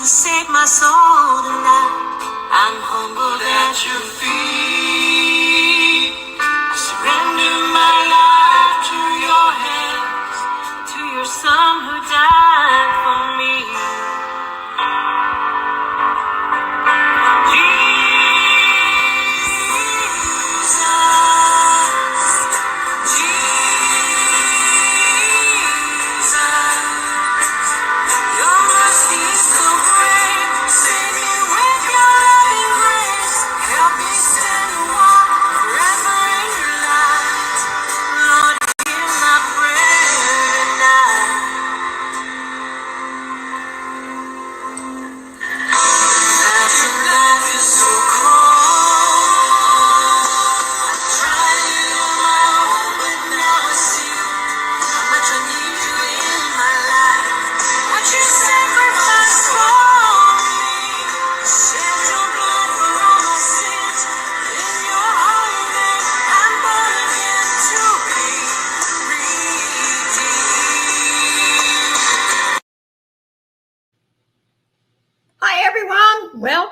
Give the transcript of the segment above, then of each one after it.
Save my soul tonight. I'm humbled at your feet. I surrender my life to your hands, to your son who died for me.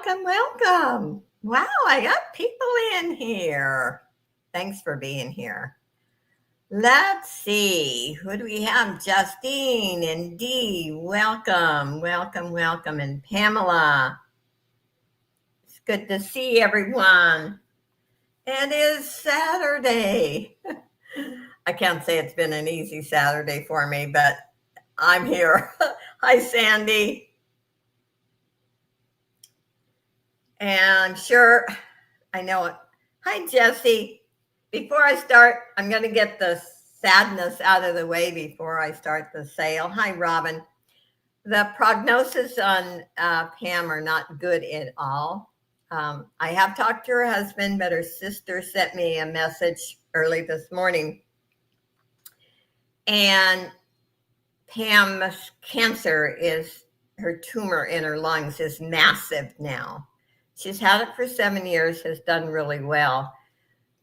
Welcome. Wow, I got people in here. Thanks for being here. Let's see. Who do we have? Justine and Dee. Welcome. And Pamela. It's good to see everyone. It is Saturday. I can't say it's been an easy Saturday for me, but I'm here. Hi, Sandy. And sure, I know it. Hi, Jesse. Before I start, I'm going to get the sadness out of the way before I start the sale. Hi, Robin. The prognosis on Pam are not good at all. I have talked to her husband, but her sister sent me a message early this morning. And Pam's cancer is, her tumor in her lungs is massive now. She's had it for 7 years, has done really well.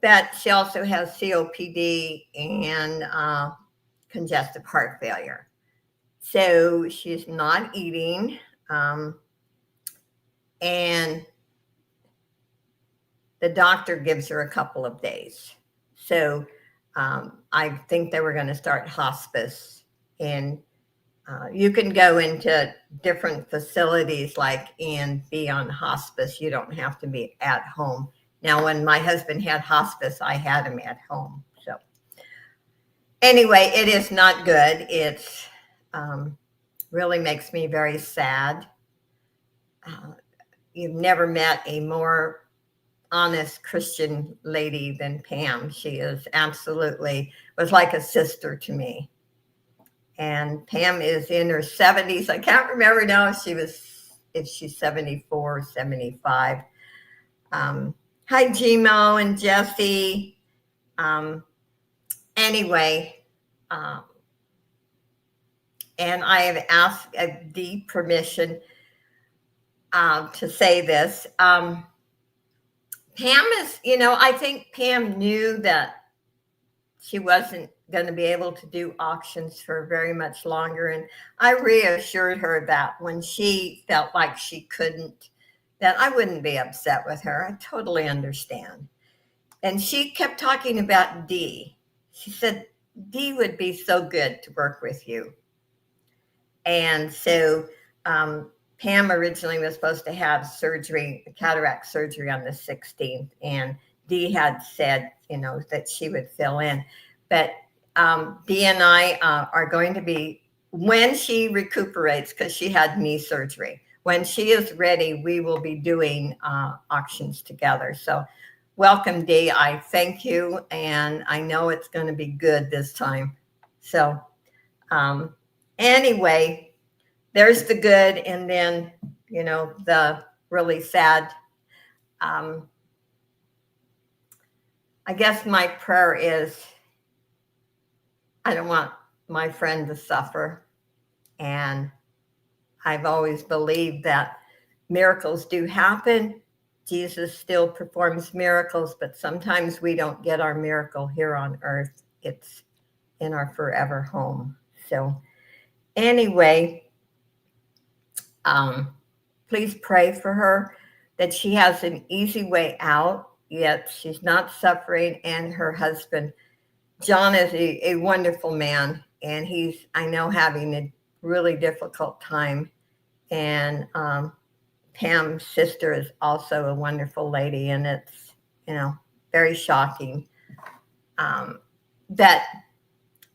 But she also has COPD and congestive heart failure. So she's not eating. And the doctor gives her a couple of days. So I think they were going to start hospice. And you can go into different facilities and be on hospice. You don't have to be at home. Now, when my husband had hospice, I had him at home. So anyway, it is not good. It's really makes me very sad. You've never met a more honest Christian lady than Pam. She is absolutely, was like a sister to me. And Pam is in her 70s. I can't remember now if she's 74 or 75. Hi, Gmo and Jesse. Anyway, and I have asked Dee permission to say this. Pam is, I think Pam knew that she wasn't going to be able to do auctions for very much longer. And I reassured her that when she felt like she couldn't, that I wouldn't be upset with her. I totally understand. And she kept talking about Dee. She said, Dee would be so good to work with you. And so Pam originally was supposed to have surgery, cataract surgery on the 16th. And Dee had said, that she would fill in. But Dee and I are going to be, when she recuperates, because she had knee surgery, when she is ready, we will be doing auctions together. So welcome, Dee. I thank you. And I know it's going to be good this time. So anyway, there's the good. And then, the really sad. I guess my prayer is, I don't want my friend to suffer. And I've always believed that miracles do happen. Jesus still performs miracles, but sometimes we don't get our miracle here on earth. It's in our forever home. So anyway, please pray for her that she has an easy way out, yet she's not suffering. And her husband, John, is a wonderful man, and he's, I know, having a really difficult time. And Pam's sister is also a wonderful lady, and it's, very shocking that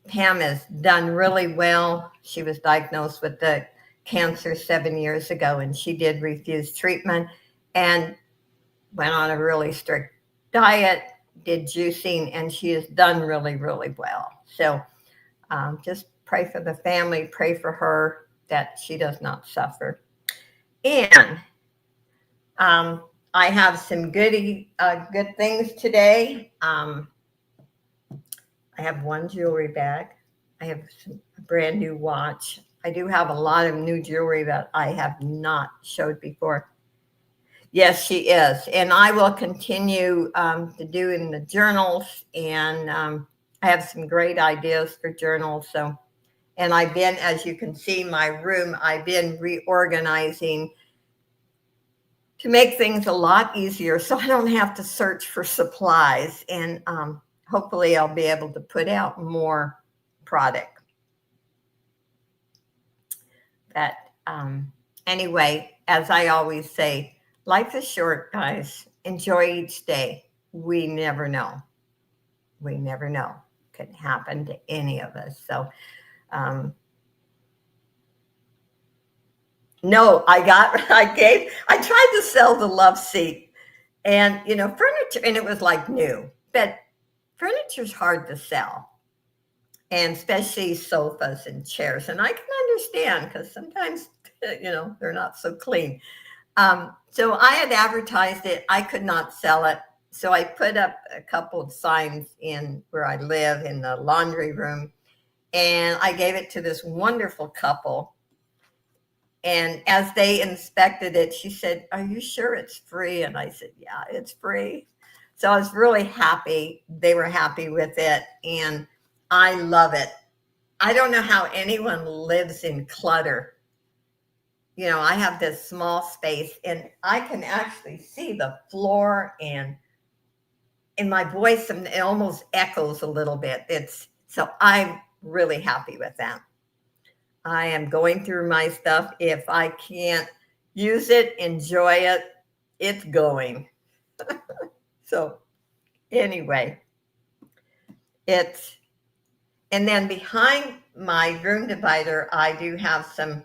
Pam has done really well. She was diagnosed with the cancer 7 years ago, and she did refuse treatment and went on a really strict diet, did juicing, and she has done really, really well. So just pray for the family, pray for her that she does not suffer. And I have some good things today. I have one jewelry bag. I have a brand new watch. I do have a lot of new jewelry that I have not showed before. Yes, she is. And I will continue to do in the journals. And I have some great ideas for journals. So, and I've been, as you can see, my room, I've been reorganizing to make things a lot easier so I don't have to search for supplies. And hopefully I'll be able to put out more product. But anyway, as I always say, life is short, guys. Enjoy each day. We never know. We never know. It could happen to any of us. So, no, I tried to sell the love seat and, furniture, and it was like new, but furniture's hard to sell. And especially sofas and chairs. And I can understand because sometimes, they're not so clean. So I had advertised it. I could not sell it. So I put up a couple of signs in where I live in the laundry room. And I gave it to this wonderful couple. And as they inspected it, she said, "Are you sure it's free?" And I said, "Yeah, it's free." So I was really happy. They were happy with it. And I love it. I don't know how anyone lives in clutter. I have this small space and I can actually see the floor, and in my voice, it almost echoes a little bit. So I'm really happy with that. I am going through my stuff. If I can't use it, enjoy it, it's going. So anyway, and then behind my room divider, I do have some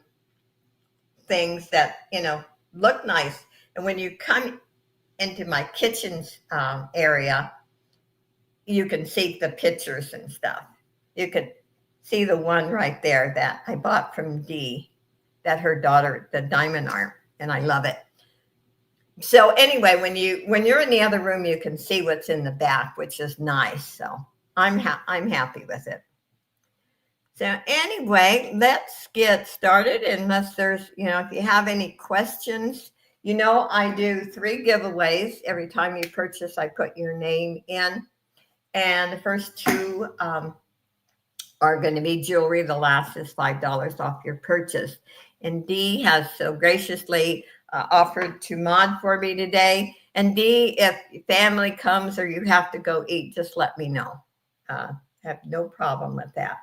things that, look nice. And when you come into my kitchen's area, you can see the pictures and stuff. You could see the one right there that I bought from Dee, that her daughter, the diamond art, and I love it. So anyway, when you're in the other room, you can see what's in the back, which is nice. So I'm happy with it. So anyway, let's get started. Unless there's, if you have any questions, I do 3 giveaways. Every time you purchase, I put your name in. And the first 2 are going to be jewelry. The last is $5 off your purchase. And Dee has so graciously offered to mod for me today. And Dee, if family comes or you have to go eat, just let me know. Have no problem with that.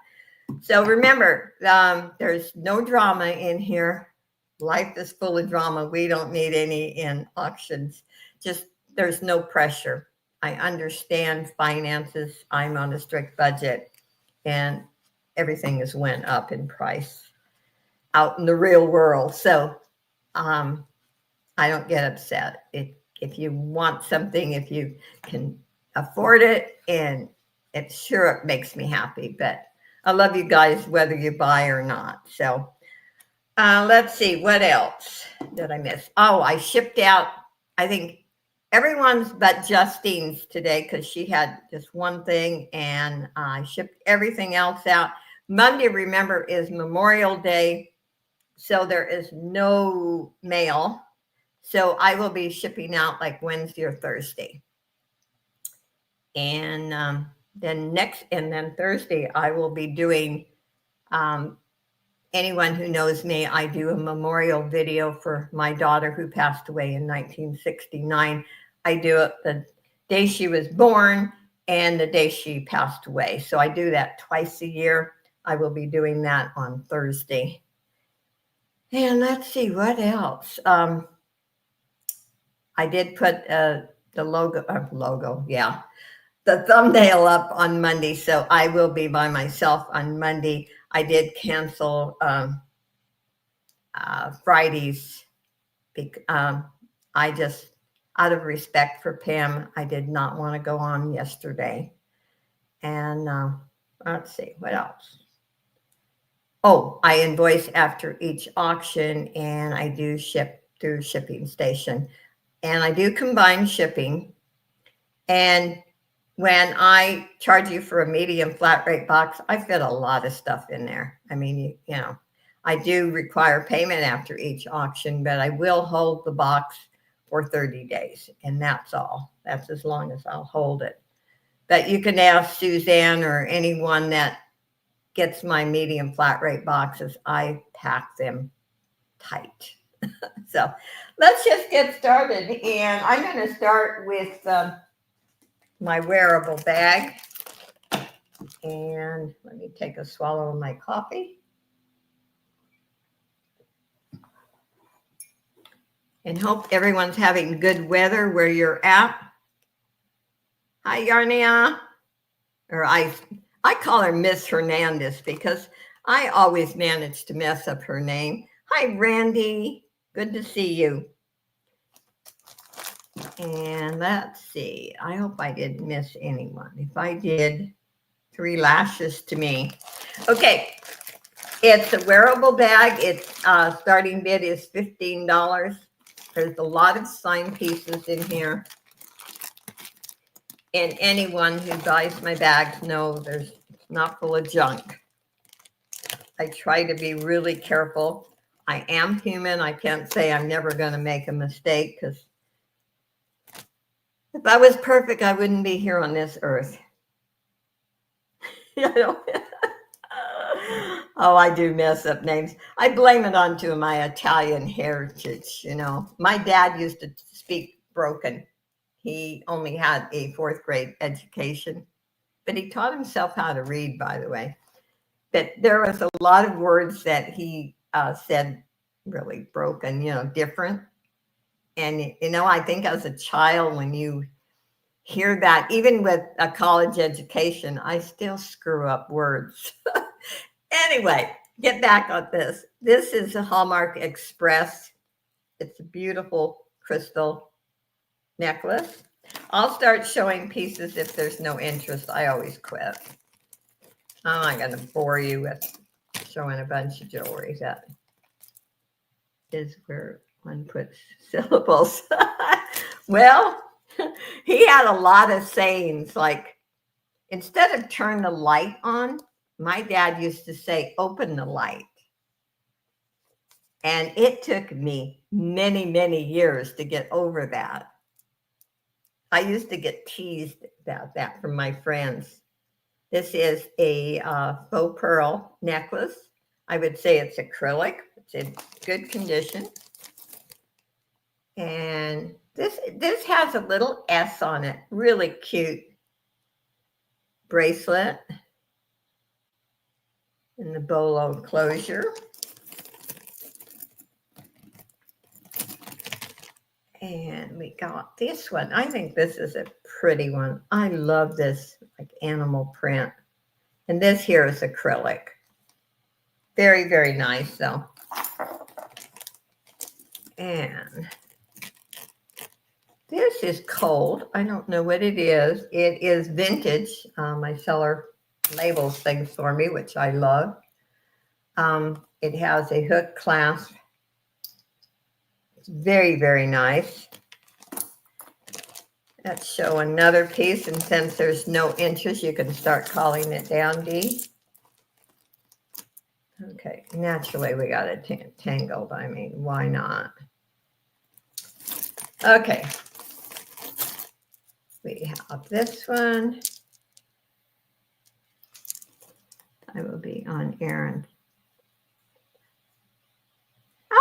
So remember, there's no drama in here. Life is full of drama. We don't need any in auctions. Just there's no pressure. I understand finances. I'm on a strict budget, and everything has went up in price out in the real world. So I don't get upset. If you want something, if you can afford it, and it makes me happy. But I love you guys, whether you buy or not. So let's see, what else did I miss? Oh, I shipped out, I think, everyone's but Justine's today because she had just one thing, and I shipped everything else out. Monday, remember, is Memorial Day, so there is no mail. So I will be shipping out like Wednesday or Thursday. And then Thursday, I will be doing anyone who knows me, I do a memorial video for my daughter who passed away in 1969. I do it the day she was born and the day she passed away. So I do that twice a year. I will be doing that on Thursday. And let's see what else. I did put the the thumbnail up on Monday. So I will be by myself on Monday. I did cancel Fridays. I just, out of respect for Pam, I did not want to go on yesterday. And let's see, what else? Oh, I invoice after each auction, and I do ship through shipping station. And I do combine shipping. And when I charge you for a medium flat rate box, I fit a lot of stuff in there. I mean, you know, I do require payment after each auction, but I will hold the box for 30 days. And that's all. That's as long as I'll hold it. But you can ask Suzanne or anyone that gets my medium flat rate boxes. I pack them tight. So let's just get started. And I'm going to start with my wearable bag. And let me take a swallow of my coffee. And hope everyone's having good weather where you're at. Hi, Yarnia. Or I call her Miss Hernandez because I always manage to mess up her name. Hi, Randy. Good to see you. And let's see. I hope I didn't miss anyone. If I did, 3 lashes to me. Okay. It's a wearable bag. Its starting bid is $15. There's a lot of signed pieces in here. And anyone who buys my bags knows it's not full of junk. I try to be really careful. I am human. I can't say I'm never going to make a mistake because if I was perfect, I wouldn't be here on this earth. You know? Oh, I do mess up names. I blame it onto my Italian heritage. You know, my dad used to speak broken. He only had a 4th grade education, but he taught himself how to read, by the way. But there was a lot of words that he said really broken, you know, different. And, you know, I think as a child, when you hear that, even with a college education, I still screw up words. Anyway, get back on this. This is a Hallmark Express. It's a beautiful crystal necklace. I'll start showing pieces if there's no interest. I always quit. I'm not going to bore you with showing a bunch of jewelry. That is where one puts syllables. Well, he had a lot of sayings like, instead of turn the light on, my dad used to say, open the light. And it took me many, many years to get over that. I used to get teased about that from my friends. This is a faux pearl necklace. I would say it's acrylic. It's in good condition. And this has a little S on it. Really cute bracelet. And the bolo closure. And we got this one. I think this is a pretty one. I love this like animal print. And this here is acrylic. Very, very nice though. And this is cold. I don't know what it is. It is vintage. My seller labels things for me, which I love. It has a hook clasp. It's very, very nice. Let's show another piece. And since there's no interest, you can start calling it down, Dee. Okay, naturally we got it tangled. I mean, why not? Okay. We have this one. I will be on Aaron.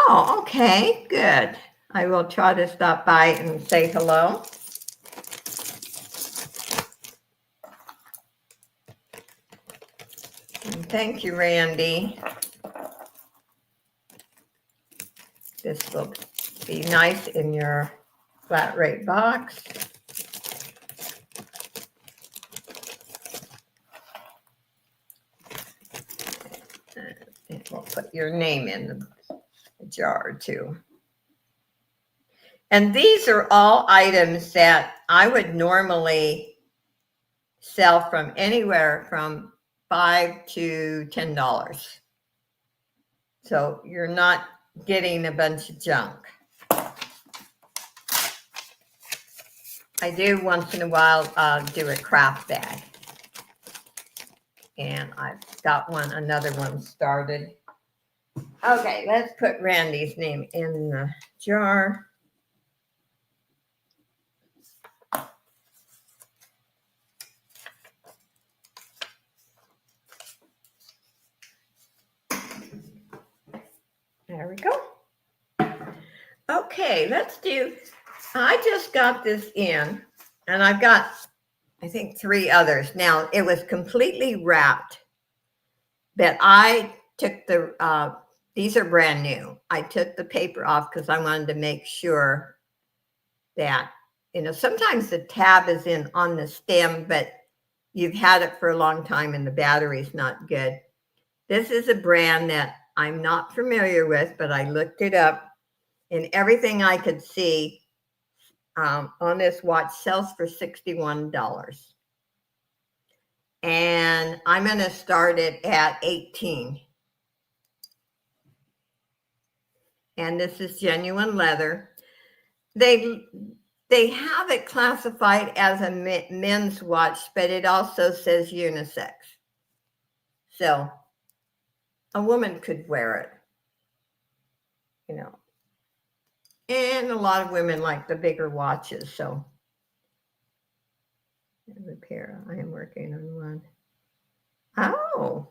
Oh, okay, good. I will try to stop by and say hello. And thank you, Randy. This will be nice in your flat rate box. And we'll put your name in the jar too. And these are all items that I would normally sell from anywhere from $5 to $10. So you're not getting a bunch of junk. I do once in a while do a craft bag. And I've got another one started. Okay, let's put Randy's name in the jar. There we go. Okay, I just got this in, and I've got, I think, 3 others. Now, it was completely wrapped, but I took these are brand new. I took the paper off because I wanted to make sure that, sometimes the tab is on the stem, but you've had it for a long time and the battery's not good. This is a brand that I'm not familiar with, but I looked it up, and everything I could see on this watch sells for $61. And I'm going to start it at 18. And this is genuine leather. They have it classified as a men's watch, but it also says unisex. So a woman could wear it, And a lot of women like the bigger watches, so. Repair, I am working on one. Oh.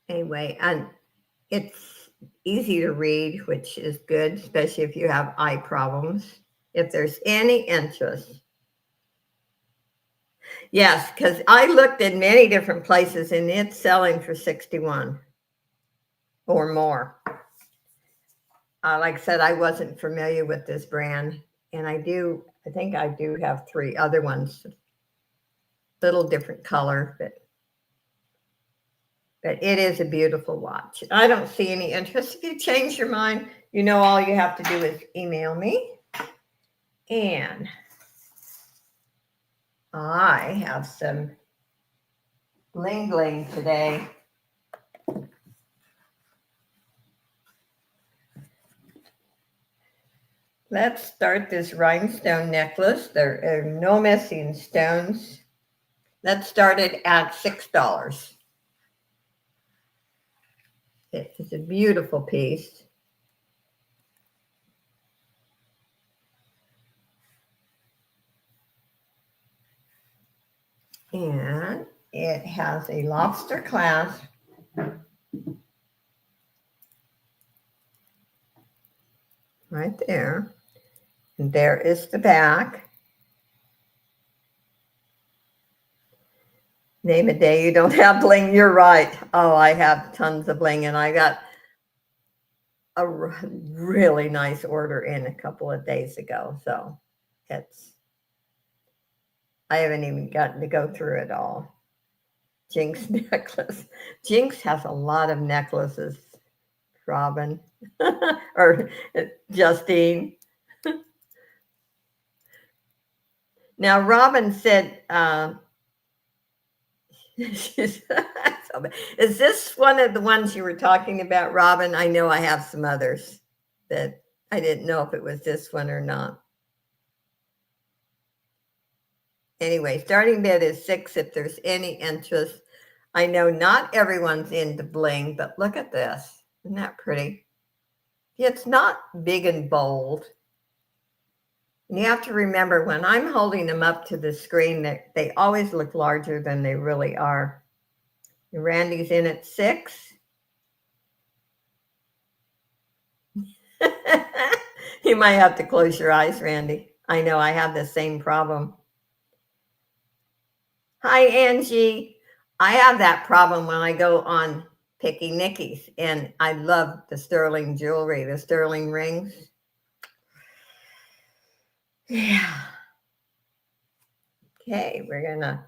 Anyway, and it's easy to read, which is good, especially if you have eye problems. If there's any interest. Yes, because I looked in many different places and it's selling for 61 or more. Like I said, I wasn't familiar with this brand, and I think I do have 3 other ones, little different color, but it is a beautiful watch. I don't see any interest. If you change your mind, all you have to do is email me. And I have some bling bling today. Let's start this rhinestone necklace. There are no missing stones. Let's start it at $6. It is a beautiful piece. And it has a lobster clasp. Right there. And there is the back. Name a day you don't have bling. You're right. Oh, I have tons of bling, and I got a really nice order in a couple of days ago. So I haven't even gotten to go through it all. Jinx necklace. Jinx has a lot of necklaces, Robin, or Justine. Now, Robin said, is this one of the ones you were talking about, Robin? I know I have some others that I didn't know if it was this one or not. Anyway, starting bid is $6 if there's any interest. I know not everyone's into bling, but look at this. Isn't that pretty? It's not big and bold. And you have to remember when I'm holding them up to the screen that they always look larger than they really are. And Randy's in at 6. You might have to close your eyes, Randy. I know I have the same problem. Hi, Angie. I have that problem when I go on Picky Nicky's, and I love the sterling jewelry, the sterling rings. Yeah. Okay, we're going to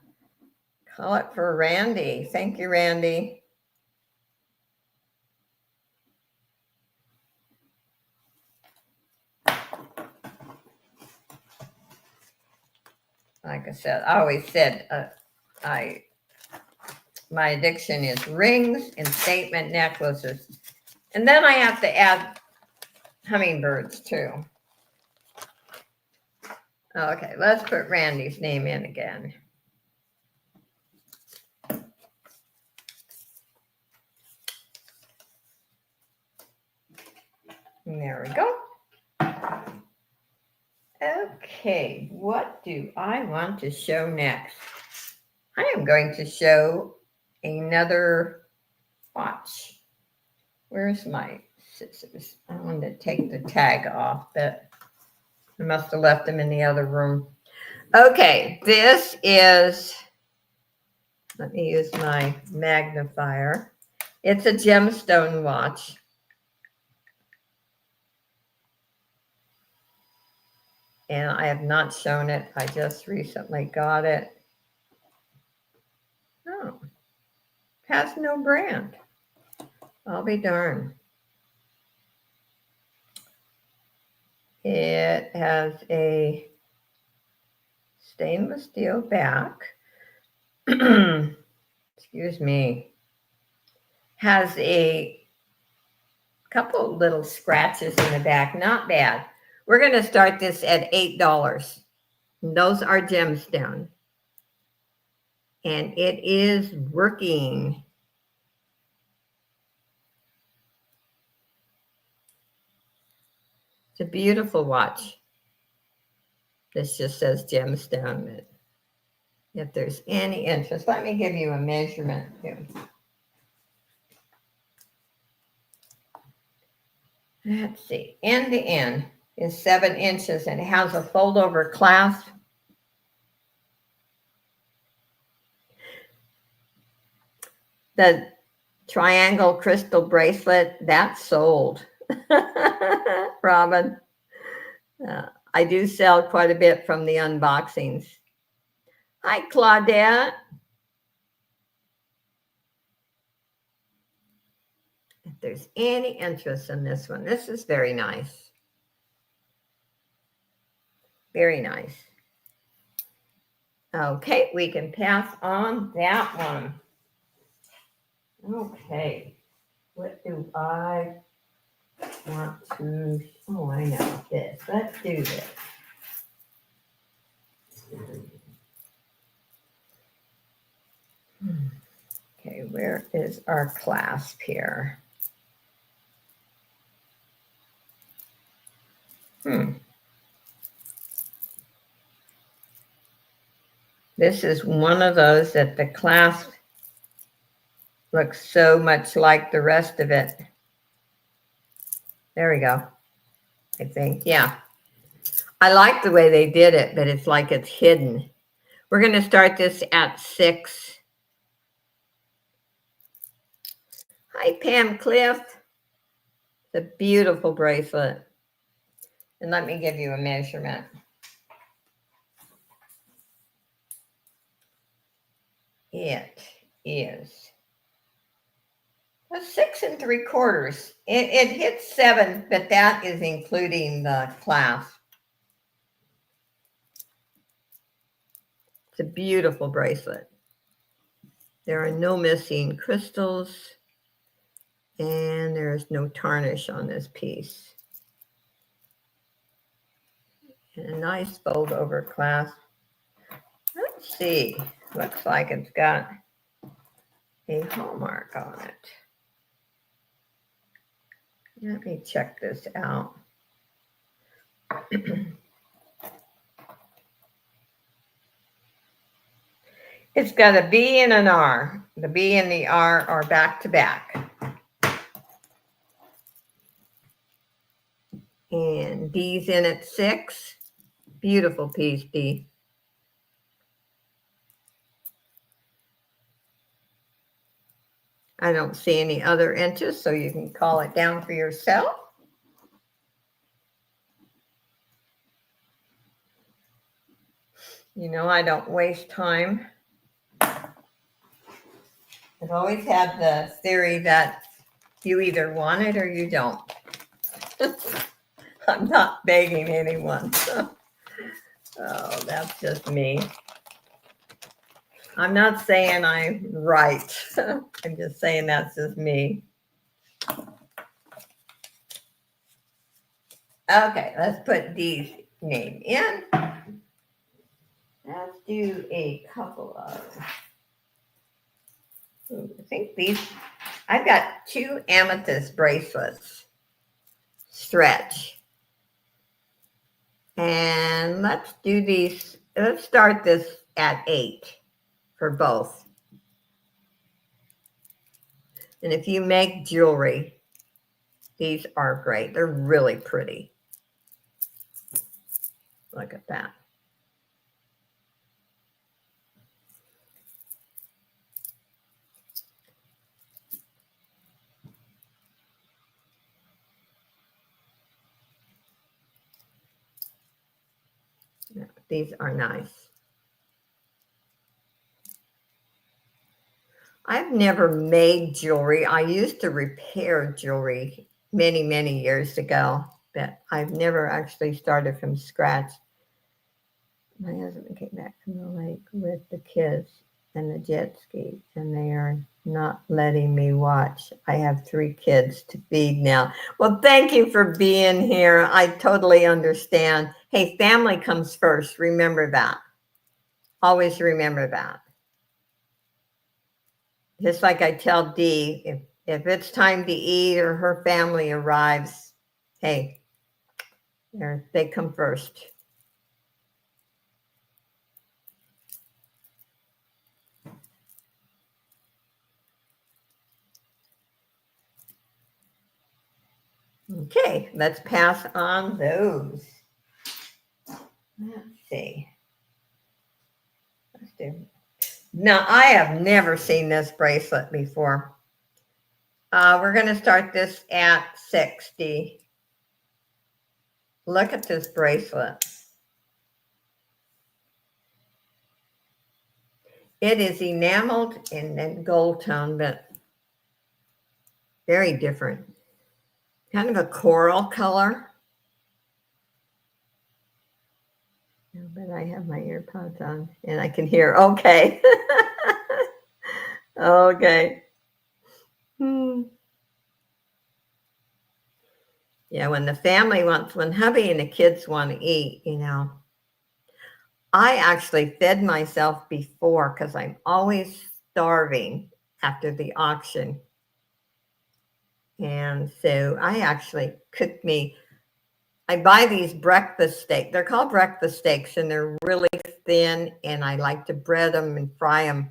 call it for Randy. Thank you, Randy. Like I said, I always said my addiction is rings and statement necklaces. And then I have to add hummingbirds too. Okay, let's put Randy's name in again. And there we go. Okay, what do I want to show next? I am going to show another watch. Where's my scissors? I wanted to take the tag off, but I must have left them in the other room. Okay, this is, let me use my magnifier. It's a gemstone watch. And I have not shown it. I just recently got it. Oh, has no brand. I'll be darned. It has a stainless steel back. Excuse me. Has a couple little scratches in the back. Not bad. We're going to start this at $8. And those are gemstone. And it is working. It's a beautiful watch. This just says gemstone. If there's any interest, let me give you a measurement too. Let's see. End to end is 7 inches and it has a fold over clasp. The triangle crystal bracelet, that's sold. Robin. I do sell quite a bit from the unboxings. Hi, Claudette. If there's any interest in this one, this is very nice. Very nice. Okay, we can pass on that one. Okay, what do I want to, oh, I know this. Let's do this. Okay, where is our clasp here? This is one of those that the clasp looks so much like the rest of it. There we go. I think, yeah. I like the way they did it, but it's like it's hidden. We're going to start this at 6. Hi, Pam Cliff. It's a beautiful bracelet. And let me give you a measurement. It is a 6 3/4. It hits 7, but that is including the clasp. It's a beautiful bracelet. There are no missing crystals, and there is no tarnish on this piece. And a nice fold over clasp. Let's see. Looks like it's got a hallmark on it. Let me check this out. It's got a B and an R. The B and the R are back to back. And D's in at 6. Beautiful piece, D. I don't see any other inches, so you can call it down for yourself. You know, I don't waste time. I've always had the theory that you either want it or you don't. I'm not begging anyone. Oh, that's just me. I'm not saying I'm right. I'm just saying that's just me. Okay, let's put D's name in. Let's do a couple of, I think these, I've got 2 amethyst bracelets, stretch. And let's do these, let's start this at 8 for both. And if you make jewelry, these are great. They're really pretty. Look at that. Yeah, these are nice. I've never made jewelry. I used to repair jewelry many, many years ago, but I've never actually started from scratch. My husband came back from the lake with the kids and the jet ski, and they are not letting me watch. I have 3 kids to feed now. Well, thank you for being here. I totally understand. Hey, family comes first. Remember that. Always remember that. Just like I tell Dee, if it's time to eat or her family arrives, hey, they come first. Okay, let's pass on those. Let's see. Let's do. Now, I have never seen this bracelet before. We're going to start this at 60. Look at this bracelet. It is enameled in gold tone, but very different. Kind of a coral color. But I have my earpods on and I can hear. Okay. Okay. Yeah, when the family wants, when hubby and the kids want to eat, you know, I actually fed myself before because I'm always starving after the auction. And so I actually cooked me. I buy these breakfast steaks. They're called breakfast steaks and they're really thin. And I like to bread them and fry them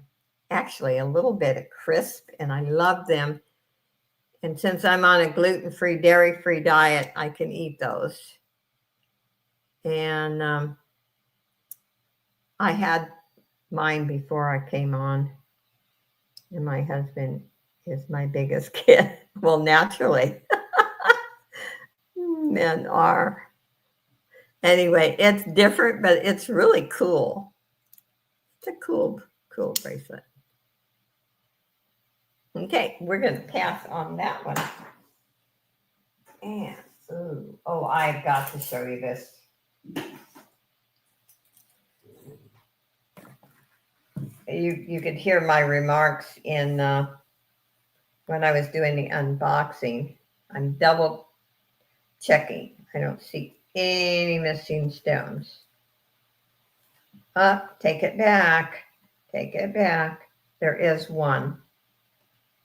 actually a little bit of crisp. And I love them. And since I'm on a gluten-free, dairy-free diet, I can eat those. And I had mine before I came on. And my husband is my biggest kid. Well, naturally. Men are. Anyway, it's different, but it's really cool. It's a cool bracelet. Okay, we're going to pass on that one. And, oh, I've got to show you this. You could hear my remarks in when I was doing the unboxing. I'm double checking. I don't see any missing stones. Take it back. Take it back. There is one.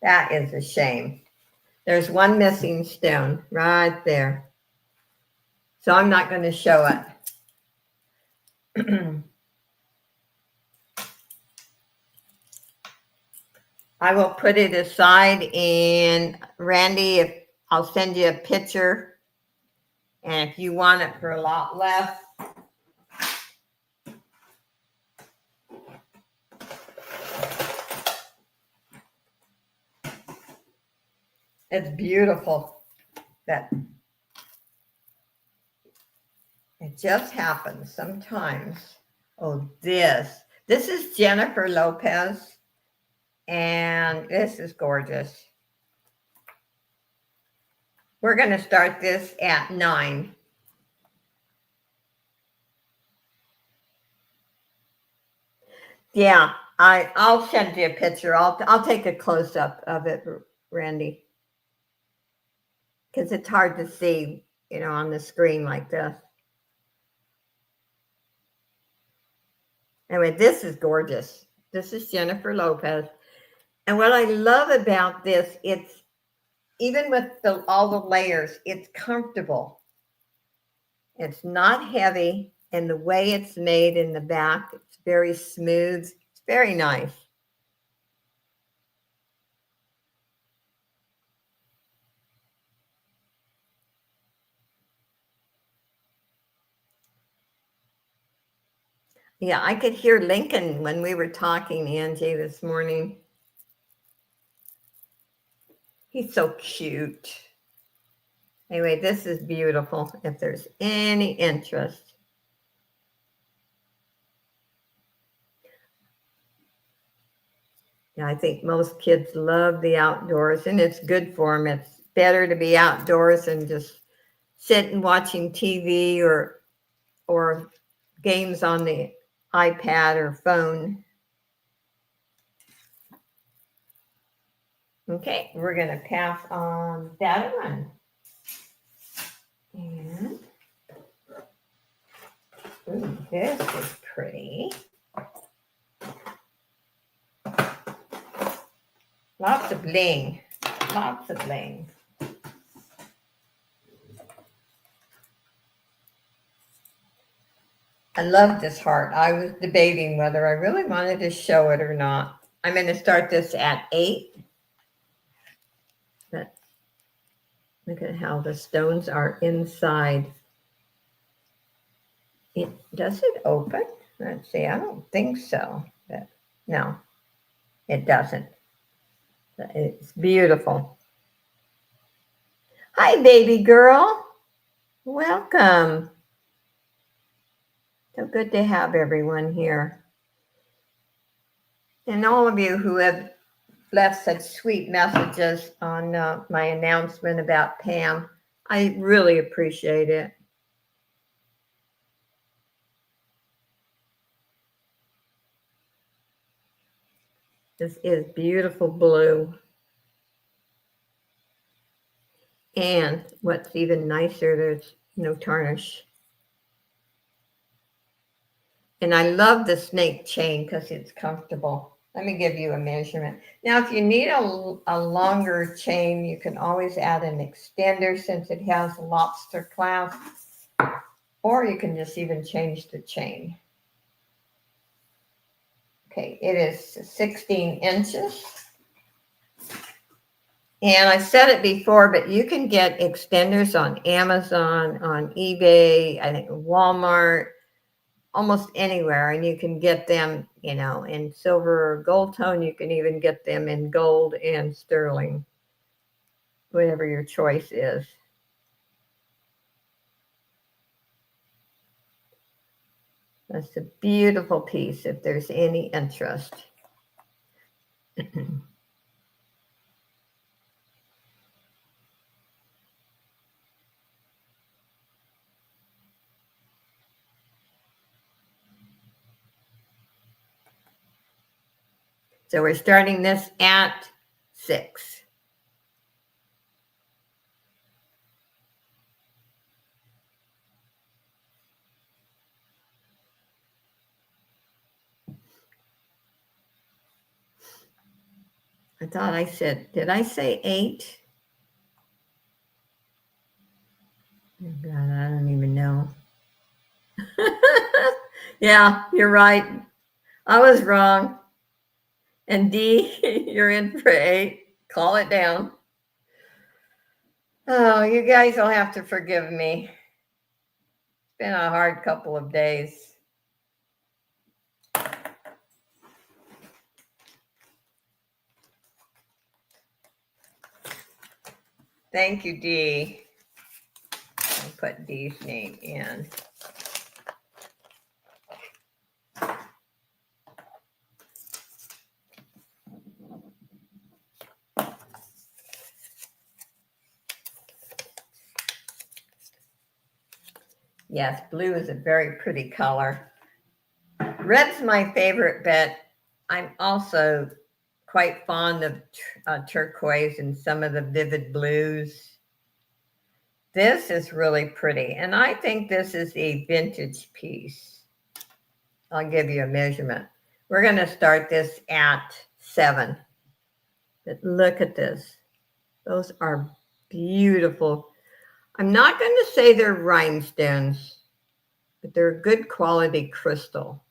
That is a shame. There's one missing stone right there. So I'm not going to show it. I will put it aside, and Randy, if I'll send you a picture, and if you want it for a lot less, it's beautiful. That it just happens sometimes. Oh, this is Jennifer Lopez, and this is gorgeous. We're going to start this at 9. Yeah, I'll send you a picture. I'll take a close up of it, Randy, because it's hard to see, on the screen like this. Anyway, this is gorgeous. This is Jennifer Lopez, and what I love about this, it's even with all the layers, it's comfortable. It's not heavy, and the way it's made in the back, it's very smooth. It's very nice. Yeah, I could hear Lincoln when we were talking, Angie, this morning. He's so cute. Anyway, this is beautiful if there's any interest. Yeah, I think most kids love the outdoors, and it's good for them. It's better to be outdoors than just sitting watching TV or games on the iPad or phone. Okay, we're going to pass on that one. And this is pretty. Lots of bling. Lots of bling. I love this heart. I was debating whether I really wanted to show it or not. I'm going to start this at 8. But look at how the stones are inside. Does it open? Let's see. I don't think so. But no, it doesn't. It's beautiful. Hi, baby girl. Welcome. So good to have everyone here. And all of you who have left such sweet messages on my announcement about Pam. I really appreciate it. This is beautiful blue. And what's even nicer, there's no tarnish. And I love the snake chain because it's comfortable. Let me give you a measurement. Now, if you need a longer chain, you can always add an extender since it has a lobster clasp, or you can just even change the chain. Okay, it is 16 inches. And I said it before, but you can get extenders on Amazon, on eBay, I think Walmart, almost anywhere. And you can get them, in silver or gold tone. You can even get them in gold and sterling, whatever your choice is. That's a beautiful piece if there's any interest. So we're starting this at 6. I thought I said, did I say 8? Oh God, I don't even know. Yeah, you're right. I was wrong. And D, you're in for 8. Call it down. Oh, you guys will have to forgive me. It's been a hard couple of days. Thank you, D. I'll put D's name in. Yes, blue is a very pretty color. Red's my favorite, but I'm also quite fond of turquoise and some of the vivid blues. This is really pretty, and I think this is a vintage piece. I'll give you a measurement. We're going to start this at 7. But look at this. Those are beautiful. I'm not going to say they're rhinestones, but they're good quality crystal.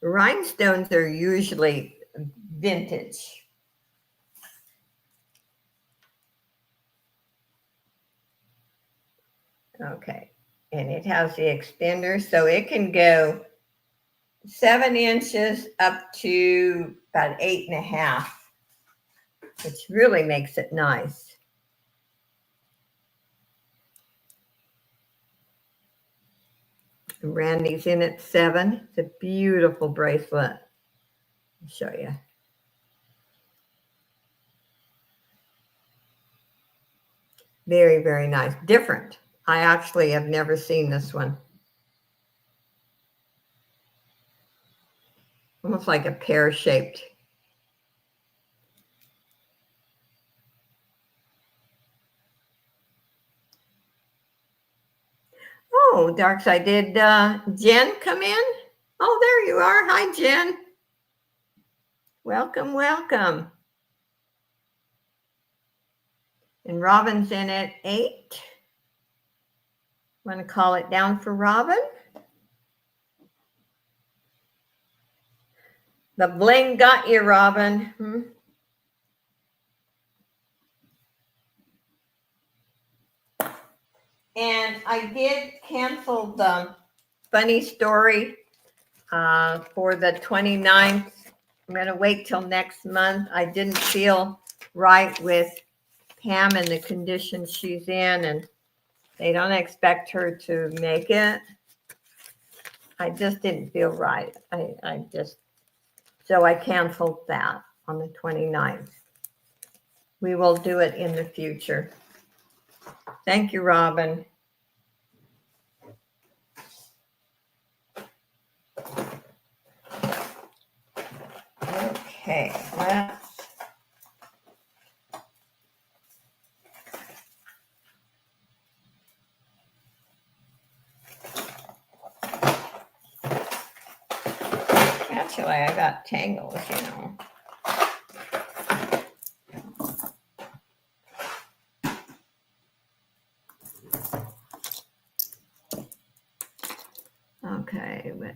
Rhinestones are usually vintage. Okay, and it has the extender, so it can go 7 inches up to about 8.5, which really makes it nice. Randy's in at 7. It's a beautiful bracelet. I'll show you. Very, very nice. Different. I actually have never seen this one. Almost like a pear-shaped. Oh, dark side. Did Jen come in? Oh, there you are. Hi, Jen. Welcome, welcome. And Robin's in at 8. Want to call it down for Robin? The bling got you, Robin. And I did cancel the funny story for the 29th. I'm going to wait till next month. I didn't feel right with Pam and the condition she's in, and they don't expect her to make it. I just didn't feel right. So I canceled that on the 29th. We will do it in the future. Thank you, Robin. Okay, let's actually I got tangles, Okay, but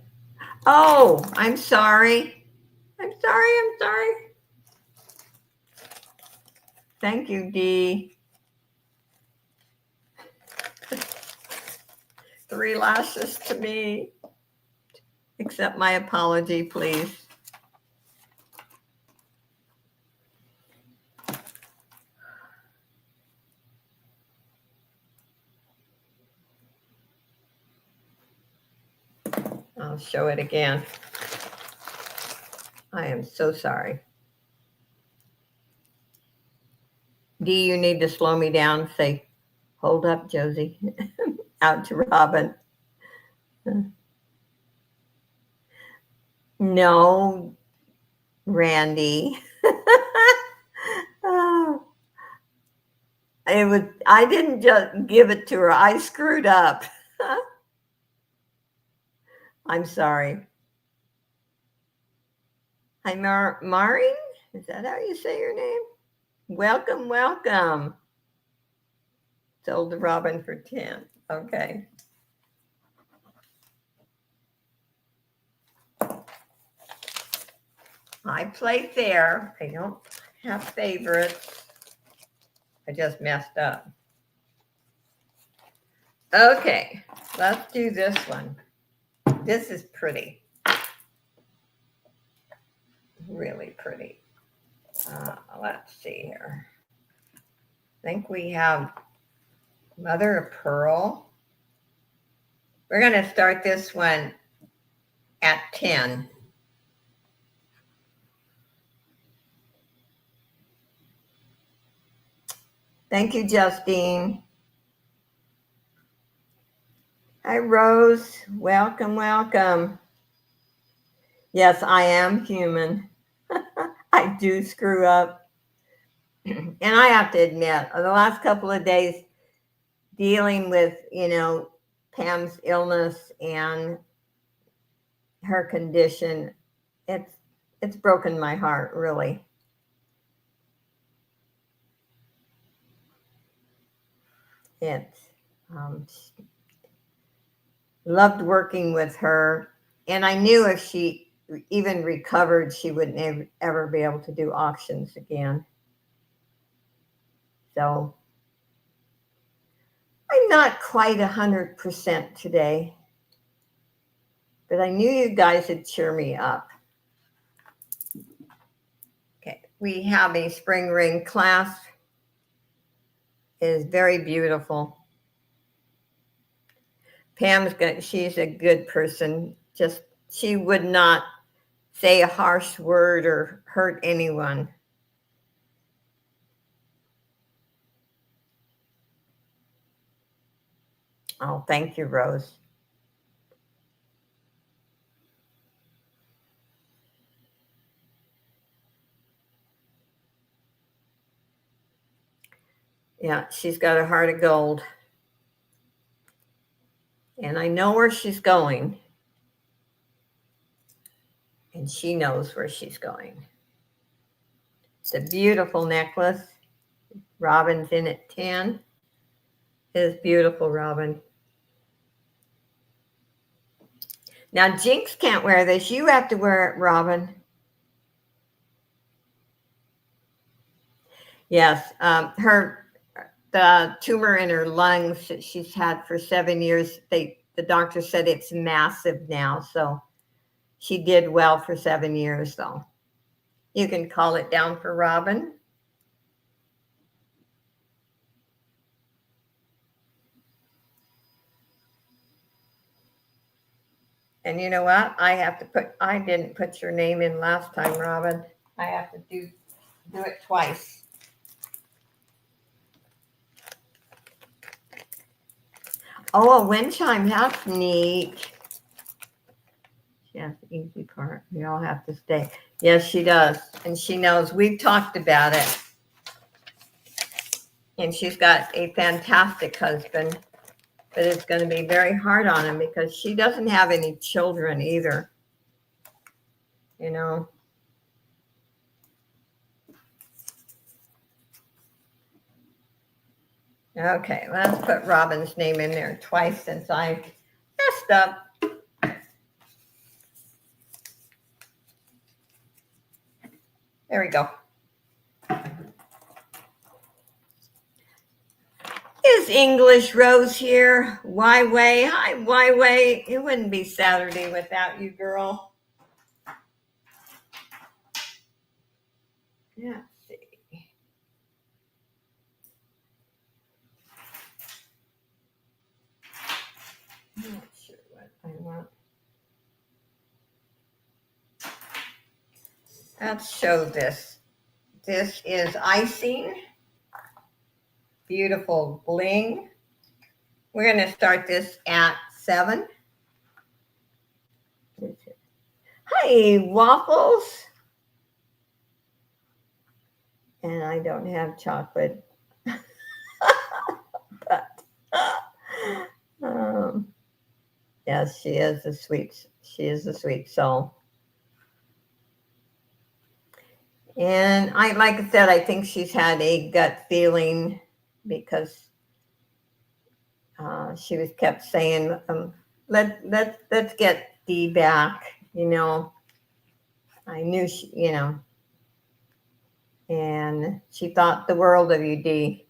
oh, I'm sorry. I'm sorry. Thank you, Dee. 3 lashes to me. Accept my apology, please. I'll show it again. I am so sorry. Dee, you need to slow me down. Say, hold up, Josie. Out to Robin. No, Randy. Oh, I didn't just give it to her. I screwed up. I'm sorry. Hi, Maureen? Is that how you say your name? Welcome, welcome. Sold to Robin for 10. Okay. I play fair. I don't have favorites. I just messed up. Okay, let's do this one. This is pretty. Really pretty. Let's see here. I think we have Mother of Pearl. We're going to start this one at 10. Thank you, Justine. Hi, Rose. Welcome, welcome. Yes, I am human. I do screw up. And I have to admit, the last couple of days dealing with, Pam's illness and her condition, it's broken my heart, really. It's loved working with her, and I knew if she even recovered, she wouldn't ever be able to do auctions again. So I'm not quite 100% today, but I knew you guys would cheer me up. Okay, we have a spring ring clasp. It is very beautiful. She's a good person. Just, she would not say a harsh word or hurt anyone. Oh, thank you, Rose. Yeah, she's got a heart of gold. And I know where she's going. And she knows where she's going. It's a beautiful necklace. Robin's in at 10. It is beautiful, Robin. Now, Jinx can't wear this. You have to wear it, Robin. Yes, the tumor in her lungs that she's had for 7 years, the doctor said it's massive now. So she did well for 7 years, though. You can call it down for Robin. And you know what? I didn't put your name in last time, Robin. I have to do it twice. Oh, a wind chime. That's neat. Yes, the easy part. We all have to stay. Yes, she does. And she knows. We've talked about it. And she's got a fantastic husband. But it's going to be very hard on him because she doesn't have any children either. You know. Okay, let's put Robin's name in there twice since I messed up. There we go. Is English Rose here? Why Way? Hi, Why Way? It wouldn't be Saturday without you, girl. Yeah, let's see. I'm not sure what I want. Let's show this. This is icing. Beautiful bling. We're going to start this at 7. Hi, Waffles. And I don't have chocolate. But yes, she is a sweet soul. And like I said, I think she's had a gut feeling because she was kept saying, let's get Dee back, you know. I knew she, and she thought the world of you, Dee.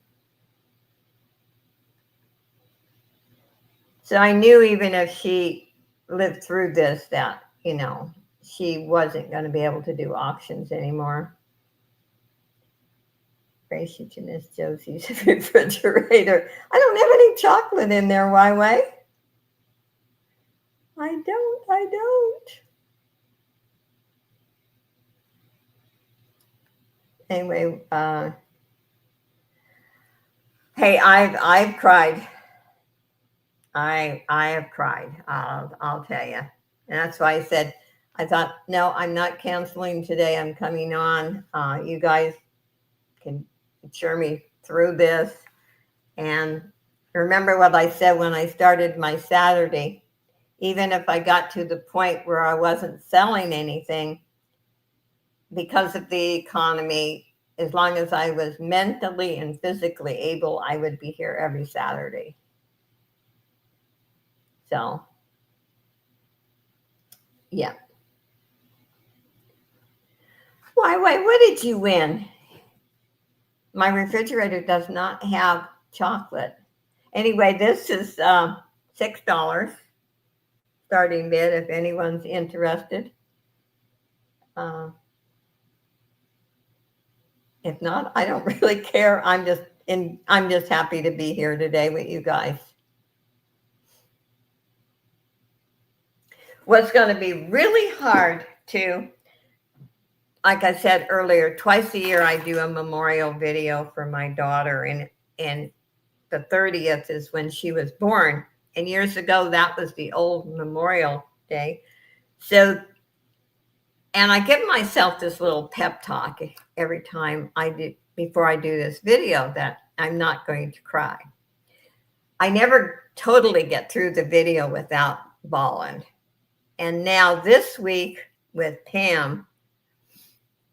So I knew even if she lived through this, that, she wasn't going to be able to do auctions anymore. Grace you to Miss Josie's refrigerator. I don't have any chocolate in there, Wai. I don't. Anyway, hey, I've cried. I have cried. I'll tell you. And that's why I thought, no, I'm not canceling today. I'm coming on. You guys can cheer me through this. And remember what I said when I started my Saturday. Even if I got to the point where I wasn't selling anything because of the economy, as long as I was mentally and physically able, I would be here every Saturday. So, yeah. Why, what did you win? My refrigerator does not have chocolate. Anyway, this is $6 starting bid if anyone's interested. If not, I don't really care. I'm just happy to be here today with you guys. What's going to be really hard to, like I said earlier, twice a year I do a memorial video for my daughter, and the 30th is when she was born. And years ago, that was the old Memorial Day. So, and I give myself this little pep talk every time before I do this video, that I'm not going to cry. I never totally get through the video without bawling. And now this week with Pam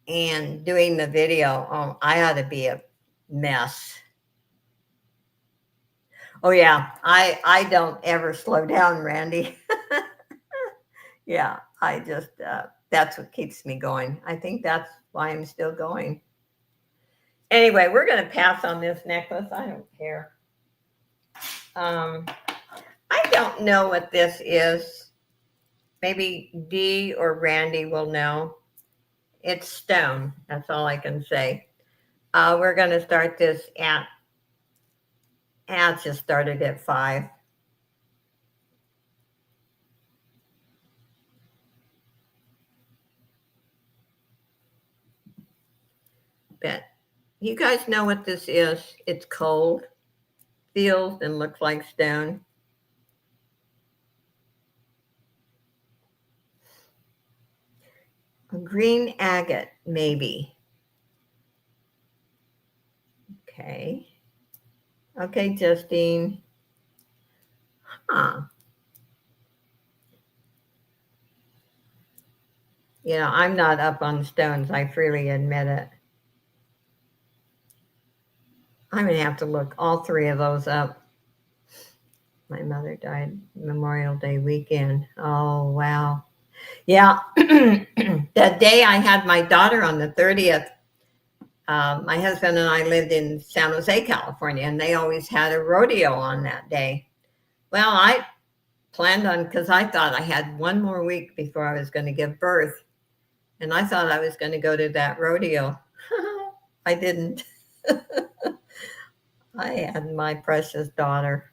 and doing the video, oh, I ought to be a mess. Oh yeah, I don't ever slow down, Randy. Yeah, I just, that's what keeps me going. I think that's why I'm still going. Anyway, we're going to pass on this necklace. I don't care. I don't know what this is. Maybe Dee or Randy will know. It's stone. That's all I can say. We're going to start this it just started at 5. But you guys know what this is. It's cold, feels and looks like stone. A green agate, maybe. Okay. Okay, Justine. Huh. I'm not up on stones. I freely admit it. I'm going to have to look all 3 of those up. My mother died Memorial Day weekend. Oh, wow. Yeah. That day I had my daughter on the 30th, my husband and I lived in San Jose, California, and they always had a rodeo on that day. Well, I planned on, because I thought I had 1 more week before I was going to give birth, and I thought I was going to go to that rodeo. I didn't. I had my precious daughter.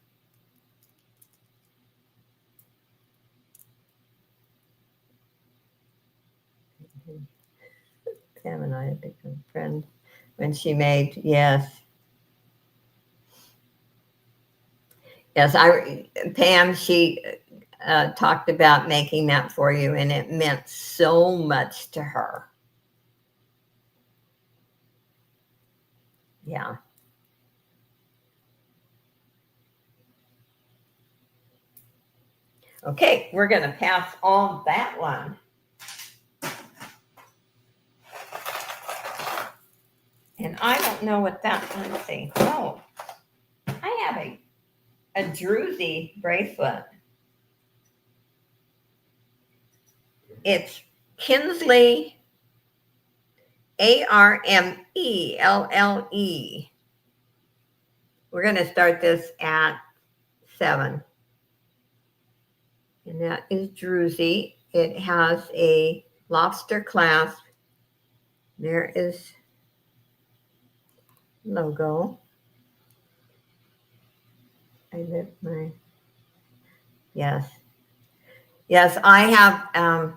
Pam and I had become friends when she made, yes. Yes, Pam, she talked about making that for you, and it meant so much to her. Yeah. Okay, we're going to pass on that one. And I don't know what that, let's see. Oh, I have a druzy bracelet. It's Kinsley Armelle. We're going to start this at 7. And that is Druzy. It has a lobster clasp. There is logo. I lit my, yes. Yes, I have a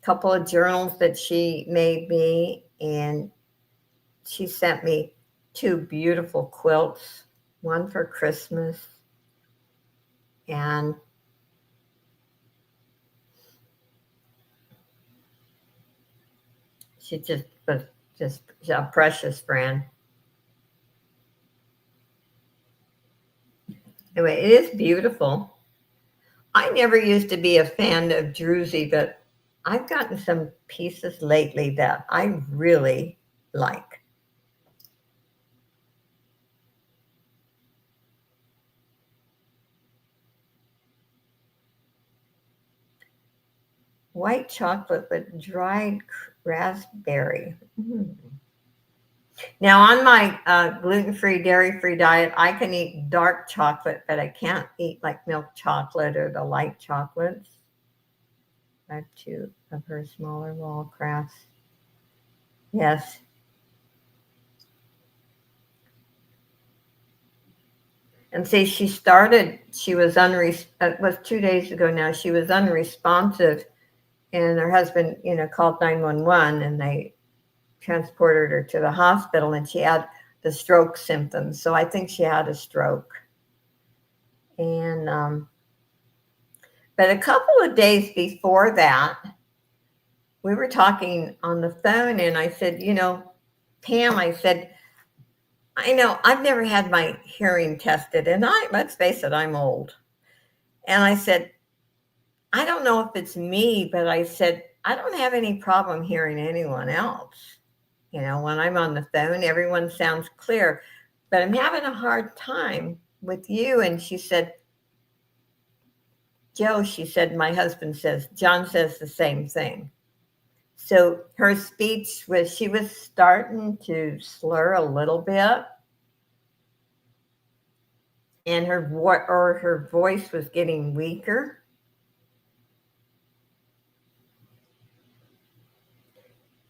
couple of journals that she made me, and she sent me 2 beautiful quilts, one for Christmas, and she just was just a precious friend. Anyway, it is beautiful. I never used to be a fan of Druzy, but I've gotten some pieces lately that I really like. White chocolate with dried raspberry. Mm. Now, on my gluten-free, dairy-free diet, I can eat dark chocolate, but I can't eat like milk chocolate or the light chocolates. I have 2 of her smaller wall crafts. Yes. And see, she was it was 2 days ago now, she was unresponsive, and her husband, called 911, and they transported her to the hospital, and she had the stroke symptoms. So I think she had a stroke. And but a couple of days before that, we were talking on the phone, and I said, Pam, I said, I know I've never had my hearing tested, and let's face it, I'm old. And I said, I don't know if it's me, but I said, I don't have any problem hearing anyone else. When I'm on the phone, everyone sounds clear, but I'm having a hard time with you. And she said, Joe, she said, my husband says, John says the same thing. So her speech she was starting to slur a little bit, and her voice was getting weaker.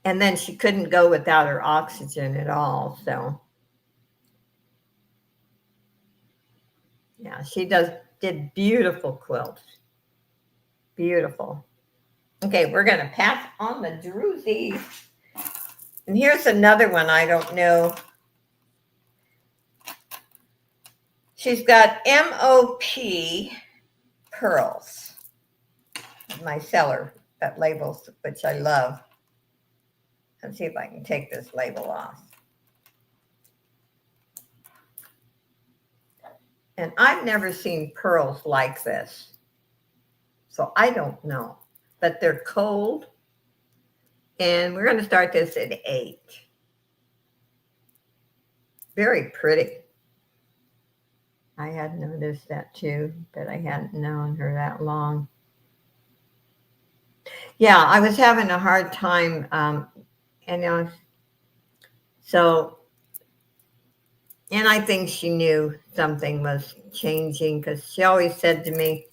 And then she couldn't go without her oxygen at all. So yeah, she did beautiful quilts. Beautiful. Okay, we're going to pass on the Druzy. And here's another one I don't know. She's got MOP pearls. My seller that labels, which I love. Let's see if I can take this label off. And I've never seen pearls like this. So I don't know. But they're cold. And we're going to start this at 8. Very pretty. I had noticed that too, but I hadn't known her that long. Yeah, I was having a hard time, so, and I think she knew something was changing, because she always said to me,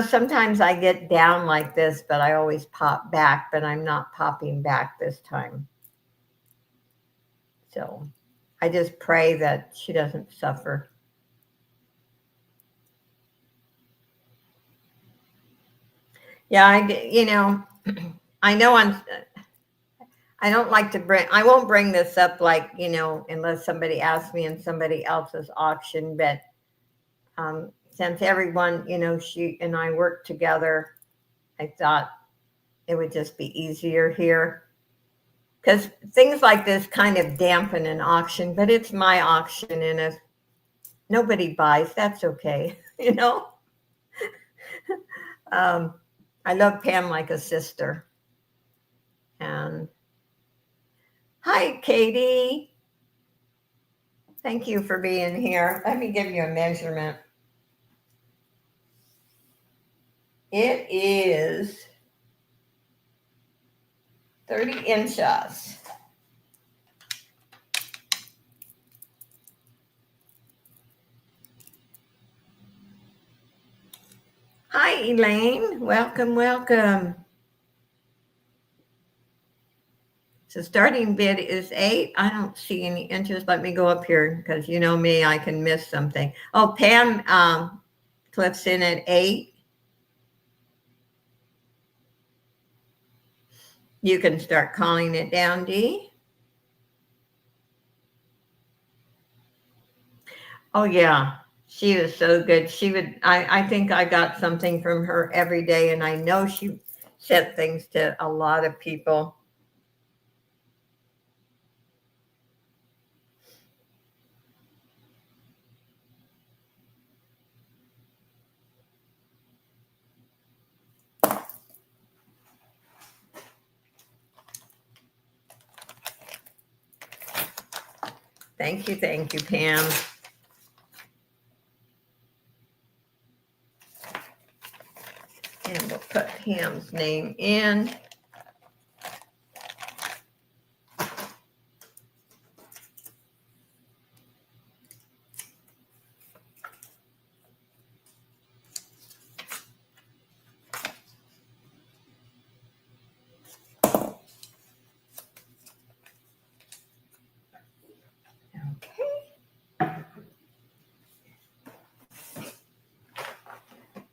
sometimes I get down like this, but I always pop back, but I'm not popping back this time. So I just pray that she doesn't suffer. Yeah, I know I don't like to I won't bring this up unless somebody asks me in somebody else's auction, but since everyone, she and I work together, I thought it would just be easier here. Because things like this kind of dampen an auction, but it's my auction, and if nobody buys, that's okay, I love Pam like a sister. And hi, Katie. Thank you for being here. Let me give you a measurement. It is 30 inches. Hi, Elaine. Welcome, welcome. So starting bid is 8. I don't see any interest. Let me go up here because you know me, I can miss something. Oh, Pam clips in at 8. You can start calling it down, Dee. Oh yeah, she was so good. She would. I think I got something from her every day, and I know she sent things to a lot of people. Thank you, Pam. And we'll put Pam's name in. Okay.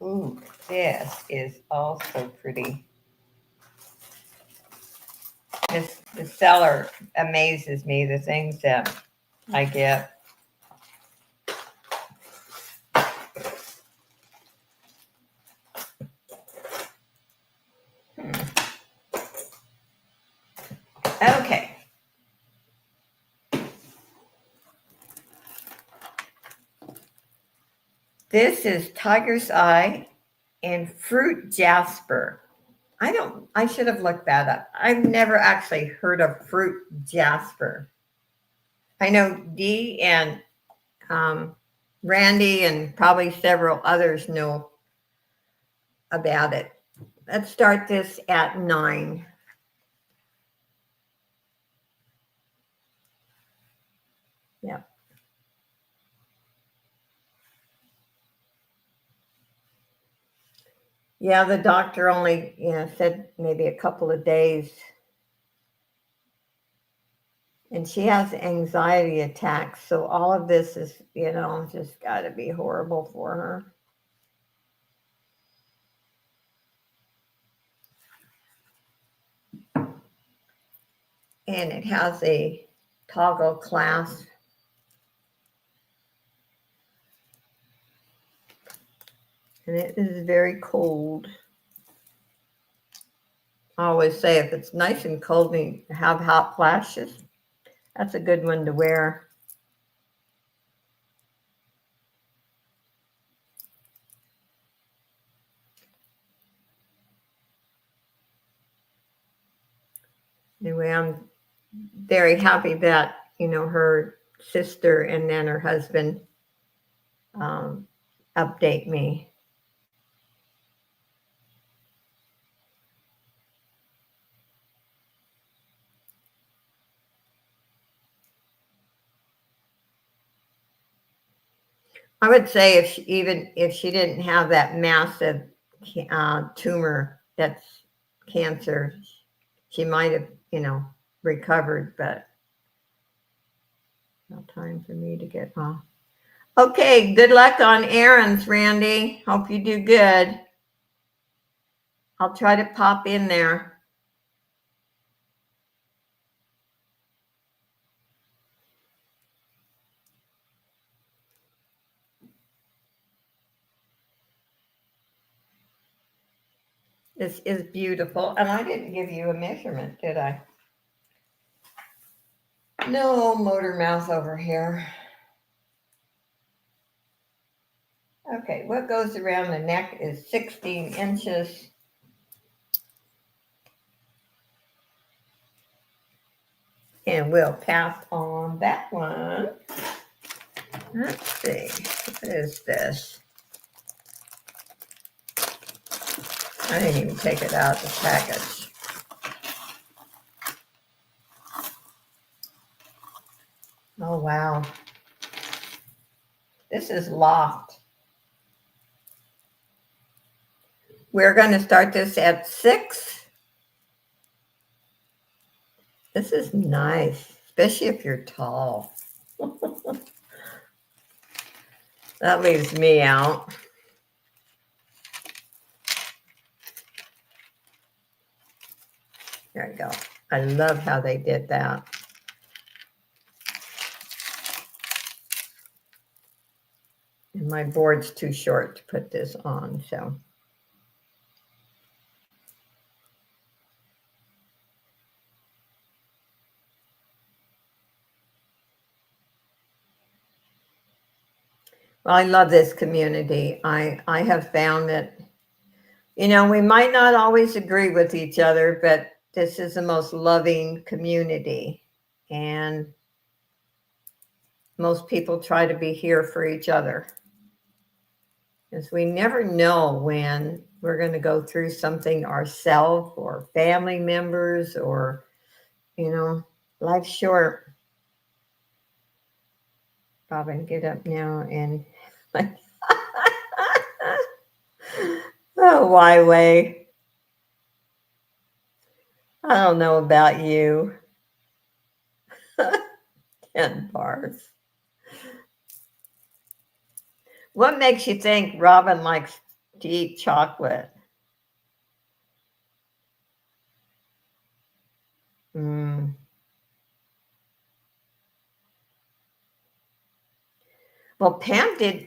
Ooh, this is also pretty. The seller amazes me, the things that I get. Okay. This is Tiger's Eye and Fruit Jasper. I should have looked that up. I've never actually heard of Fruit Jasper. I know Dee and Randy and probably several others know about it. Let's start this at 9. Yeah. Yeah, the doctor only, said maybe a couple of days. And she has anxiety attacks, so all of this is, just got to be horrible for her. And it has a toggle clasp. And it is very cold. I always say if it's nice and cold and you have hot flashes, that's a good one to wear. Anyway, I'm very happy that, her sister and then her husband um, update me. I would say even if she didn't have that massive tumor that's cancer, she might have, recovered, but no time for me to get off. Okay, good luck on errands, Randy. Hope you do good. I'll try to pop in there. This is beautiful. And I didn't give you a measurement, did I? No motor mouth over here. Okay, what goes around the neck is 16 inches. And we'll pass on that one. Let's see, what is this? I didn't even take it out of the package. Oh, wow. This is locked. We're going to start this at 6. This is nice, especially if you're tall. That leaves me out. There you go. I love how they did that. And my board's too short to put this on, so. Well, I love this community. I have found that, we might not always agree with each other, but this is the most loving community. And most people try to be here for each other. Because we never know when we're going to go through something ourselves or family members or, life's short. Robin, get up now and oh, why way? I don't know about you. 10 bars. What makes you think Robin likes to eat chocolate? Mm. Well, Pam did,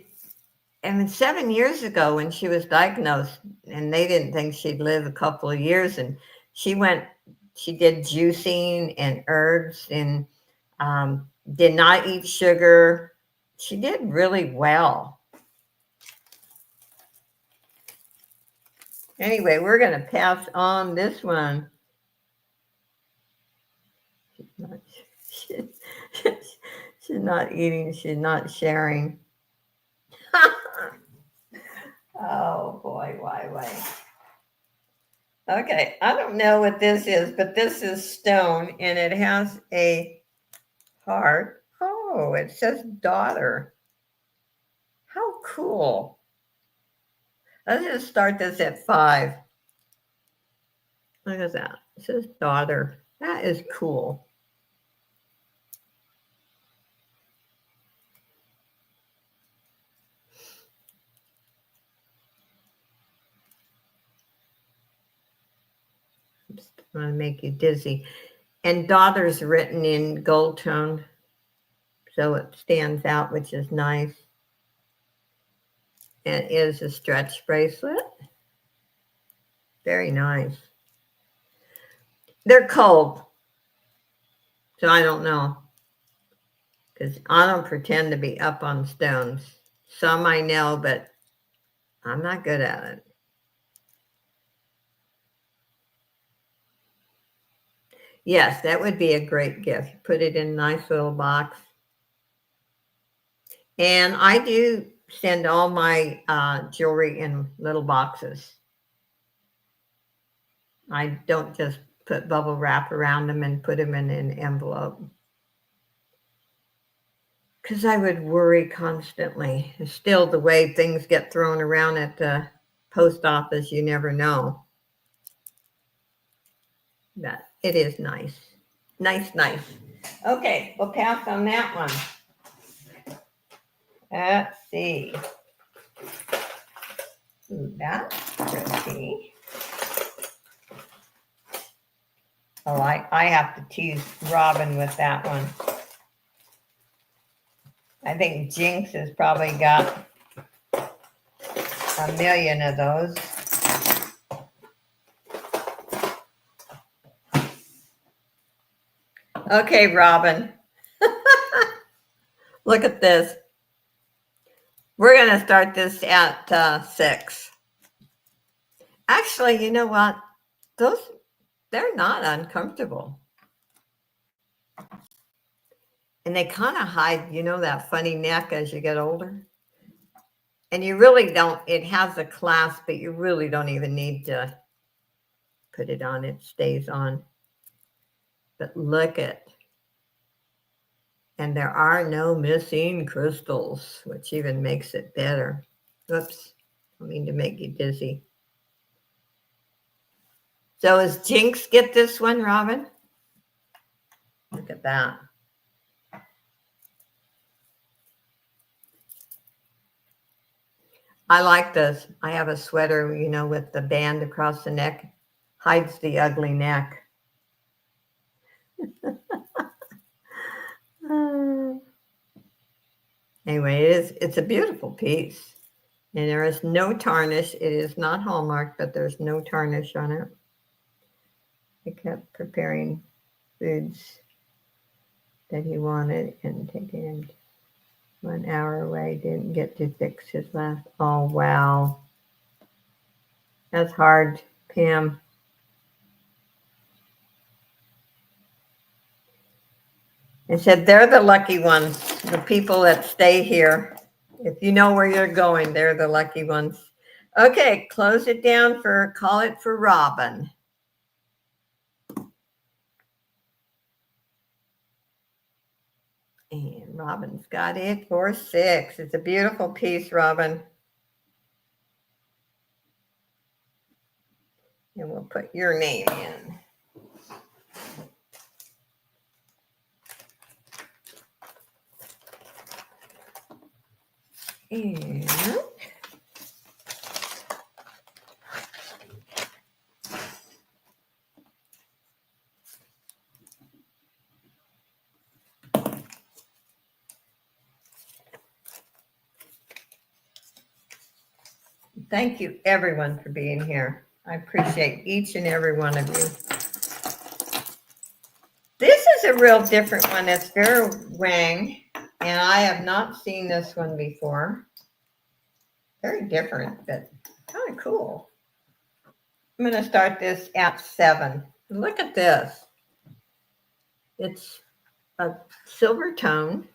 7 years ago when she was diagnosed, and they didn't think she'd live a couple of years, and she did juicing and herbs and did not eat sugar. She did really well. Anyway, we're going to pass on this one. She's not eating. She's not sharing. Oh, boy, why? Okay, I don't know what this is, but this is stone, and it has a heart. Oh, it says daughter. How cool. Let's just start this at 5. Look at that. It says daughter. That is cool. I'm just going to make you dizzy. And daughter's written in gold tone, so it stands out, which is nice. It is a stretch bracelet. Very nice. They're cold, so I don't know. Because I don't pretend to be up on stones. Some I know, but I'm not good at it. Yes, that would be a great gift. Put it in a nice little box. And I do send all my jewelry in little boxes. I don't just put bubble wrap around them and put them in an envelope. Because I would worry constantly. Still, the way things get thrown around at the post office, you never know. But it is nice. Nice. Okay, we'll pass on that one. Let's see. Ooh, that's pretty. Oh, I have to tease Robin with that one. I think Jinx has probably got a million of those. Okay, Robin. Look at this. We're going to start this at 6. Actually, you know what? They're not uncomfortable. And they kind of hide, that funny neck as you get older. And you really don't, it has a clasp, but you really don't even need to put it on. It stays on. But look at, and there are no missing crystals, which even makes it better. Oops, I mean to make you dizzy. So does Jinx get this one, Robin? Look at that. I like this. I have a sweater, you know, with the band across the neck. Hides the ugly neck. Anyway, it's a beautiful piece. And there is no tarnish. It is not Hallmark, but there's no tarnish on it. I kept preparing foods that he wanted and taking him 1 hour away. Didn't get to fix his last. Oh, wow. That's hard, Pam. And said they're the lucky ones, the people that stay here. If you know where you're going, they're the lucky ones. Okay, close it down for, call it for Robin. And Robin's got it for 6. It's a beautiful piece, Robin. And we'll put your name in. And thank you, everyone, for being here. I appreciate each and every one of you. This is a real different one. It's Vera Wang, and I have not seen this one before. Very different, but kind of cool. I'm going to start this at 7. Look at this. It's a silver tone.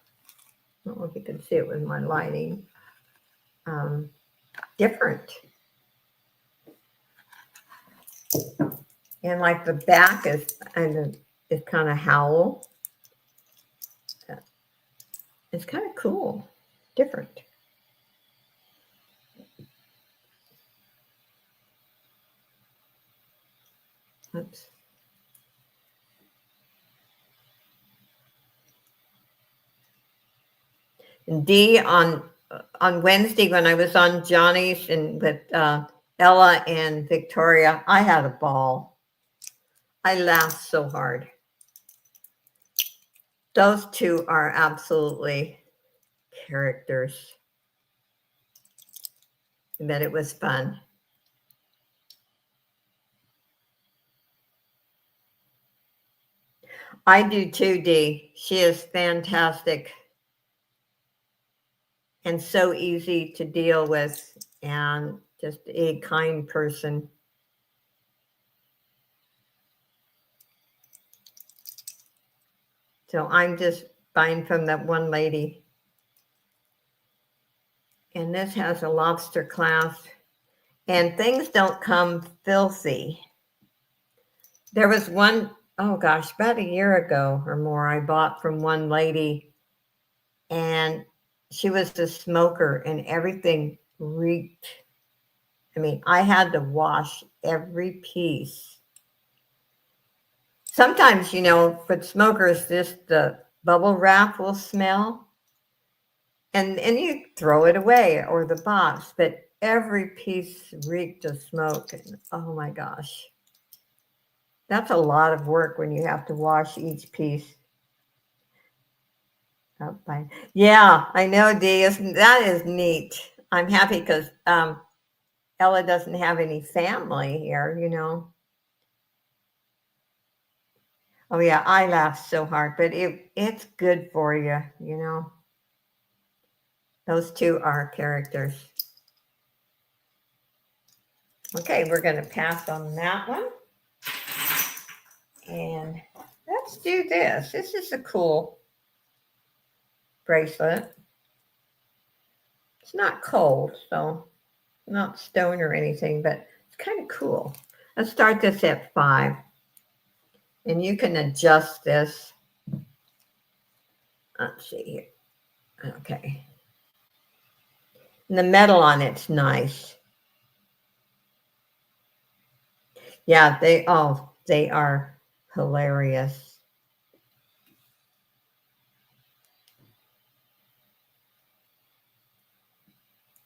I don't know if you can see it with my lighting. Different. And like the back is kind of howl. It's kind of cool. Different. Oops. And D on Wednesday when I was on Johnny's and with Ella and Victoria, I had a ball. I laughed so hard. Those two are absolutely characters. But it was fun. I do too, Dee. She is fantastic and so easy to deal with and just a kind person. So I'm just buying from that one lady. And this has a lobster clasp. And things don't come filthy. There was one, oh gosh, about a year ago or more, I bought from one lady. And she was a smoker and everything reeked. I mean, I had to wash every piece. Sometimes, you know, for smokers, just the bubble wrap will smell. And you throw it away or the box, but every piece reeked of smoke. And oh my gosh. That's a lot of work when you have to wash each piece. Yeah, I know, Dee. That is neat. I'm happy because Ella doesn't have any family here, you know. Oh yeah, I laughed so hard, but it's good for you, you know. Those two are characters. Okay, we're going to pass on that one. And let's do this. This is a cool bracelet. It's not cold, so not stone or anything, but it's kind of cool. Let's start this at 5. And you can adjust this. Let's see here. Okay. And the metal on it's nice. Yeah, they are hilarious.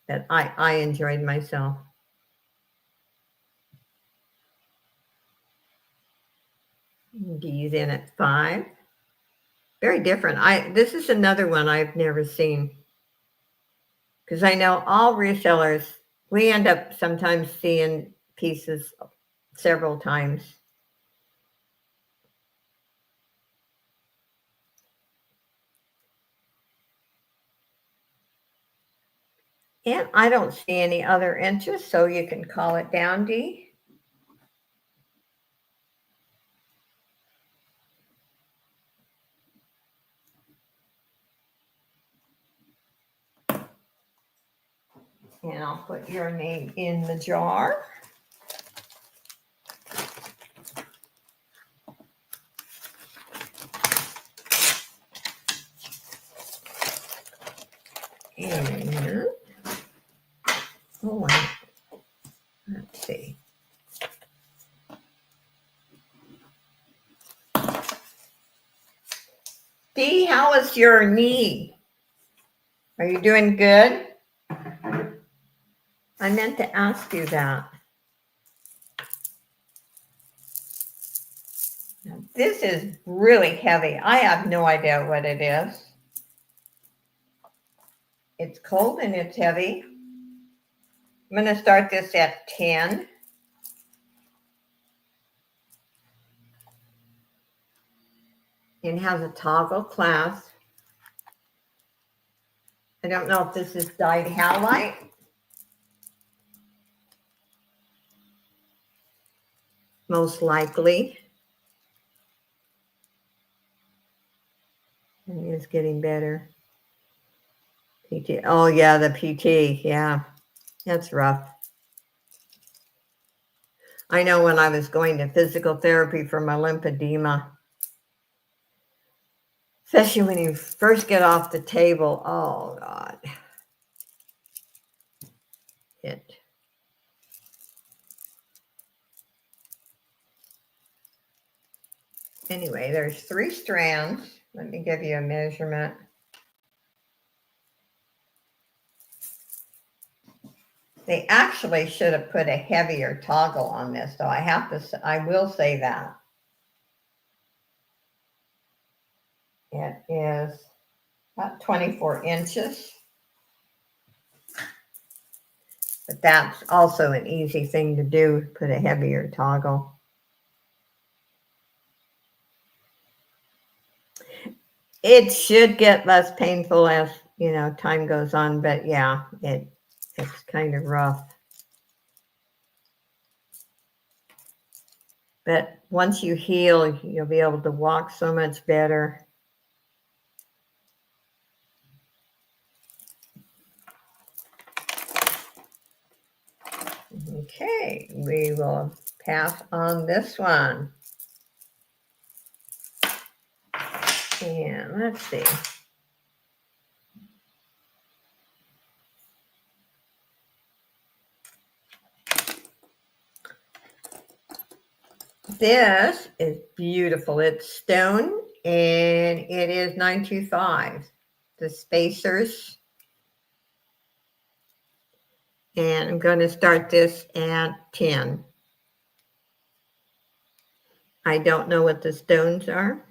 But I enjoyed myself. D's in at 5. Very different. This is another one I've never seen because I know all resellers. We end up sometimes seeing pieces several times. And I don't see any other inches, so you can call it down, D. And I'll put your name in the jar. And, let's see. Dee, how is your knee? Are you doing good? I meant to ask you that. This is really heavy. I have no idea what it is. It's cold and it's heavy. I'm going to start this at 10. It has a toggle clasp. I don't know if this is dyed halite. Most likely. And it's getting better. PT. Oh, yeah, the PT. Yeah, that's rough. I know when I was going to physical therapy for my lymphedema, especially when you first get off the table, oh, God. Anyway, there's 3 strands. Let me give you a measurement. They actually should have put a heavier toggle on this, though. I will say that. It is about 24 inches. But that's also an easy thing to do, put a heavier toggle. It should get less painful as, time goes on, but yeah, it's kind of rough. But once you heal, you'll be able to walk so much better. Okay, we will pass on this one. And let's see. This is beautiful. It's stone and it is 925. The spacers. And I'm going to start this at 10. I don't know what the stones are,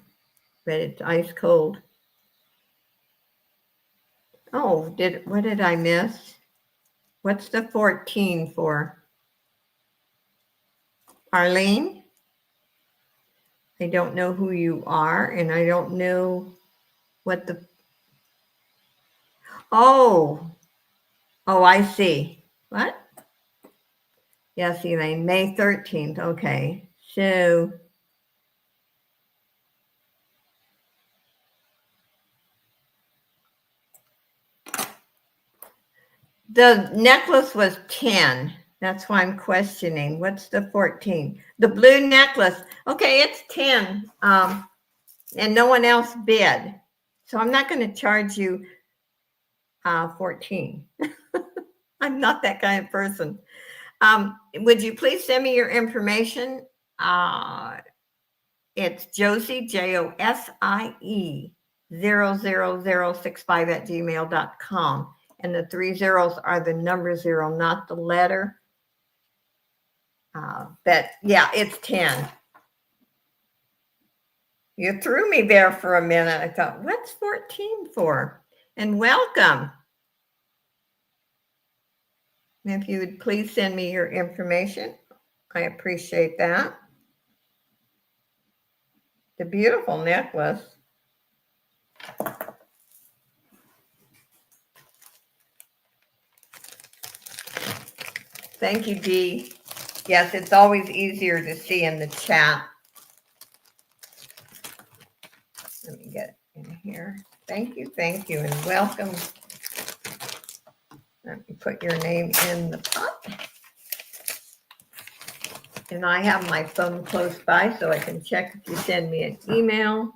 but it's ice cold. Oh, what did I miss? What's the 14 for? Arlene? I don't know who you are, and I don't know what the... Oh, I see. What? Yes, Elaine, May 13th. Okay, so... The necklace was 10. That's why I'm questioning. What's the 14? The blue necklace. Okay, it's 10. And no one else bid. So I'm not going to charge you 14. I'm not that kind of person. Would you please send me your information? It's Josie, Josie 00065 @gmail.com. And the 3 zeros are the number 0, not the letter. It's 10. You threw me there for a minute. I thought, what's 14 for? And welcome. If you would please send me your information, I appreciate that. The beautiful necklace. Thank you, Dee. Yes, it's always easier to see in the chat. Let me get it in here. Thank you, and welcome. Let me put your name in the pot. And I have my phone close by so I can check if you send me an email.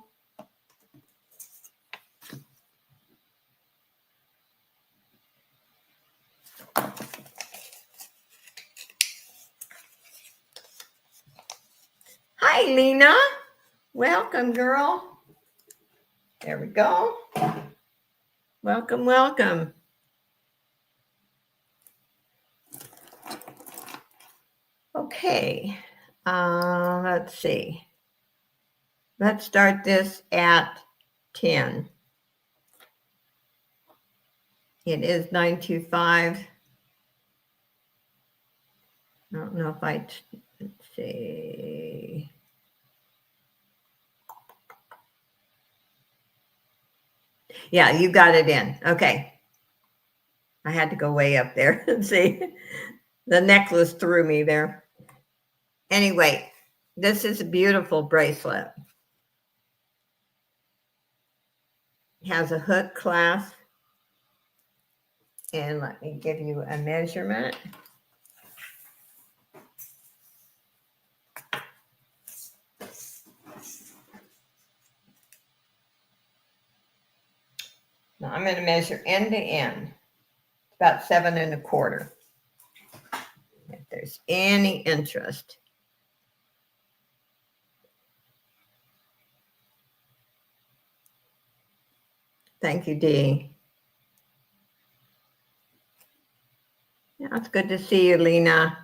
Hi, Lena. Welcome, girl. There we go. Welcome, welcome. Okay, let's see. Let's start this at 10. It is 9:25. I don't know if let's see. Yeah, you got it in. Okay. I had to go way up there and see. The necklace threw me there. Anyway, this is a beautiful bracelet. It has a hook clasp. And let me give you a measurement. Now I'm going to measure end to end. It's about 7 1/4. If there's any interest. Thank you, Dee. Yeah, it's good to see you, Lena.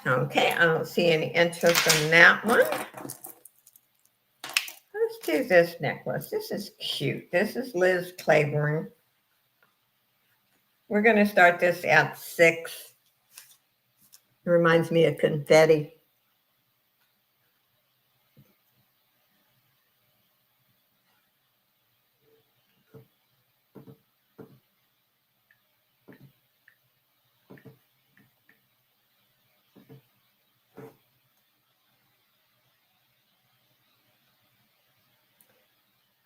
Okay, I don't see any interest in that one. Let's do this necklace. This is cute. This is Liz Claiborne. We're going to start this at 6. It reminds me of confetti.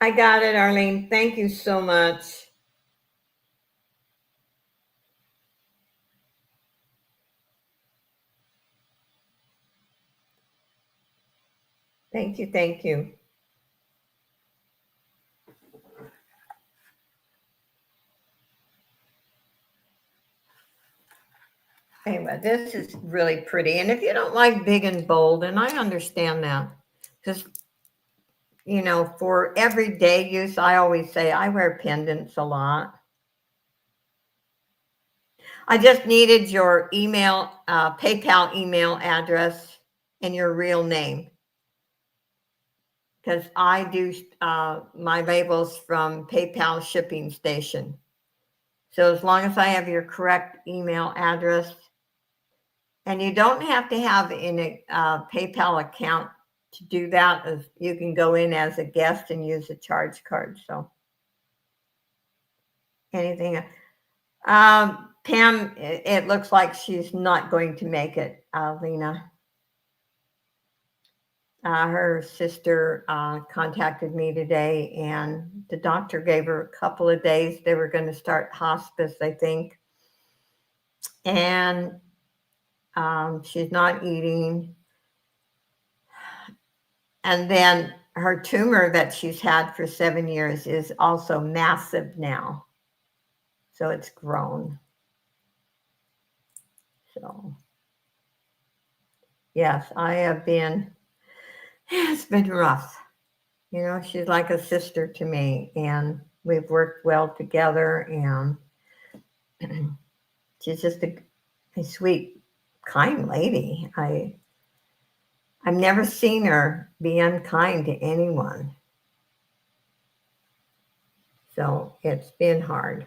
I got it, Arlene. Thank you so much. Thank you, thank you. Anyway, this is really pretty. And if you don't like big and bold, and I understand that, because, for everyday use, I always say I wear pendants a lot. I just needed your email, PayPal email address and your real name. Because I do my labels from PayPal shipping station. So as long as I have your correct email address, and you don't have to have a PayPal account to do that. You can go in as a guest and use a charge card. So anything. Pam, it looks like she's not going to make it, Lena. Her sister contacted me today, and the doctor gave her a couple of days. They were going to start hospice, I think. And she's not eating. And then her tumor that she's had for 7 years is also massive now. So it's grown. So, yes, I have been, it's been rough. You know, she's like a sister to me, and we've worked well together, and she's just a sweet, kind lady. I've never seen her be unkind to anyone. So it's been hard.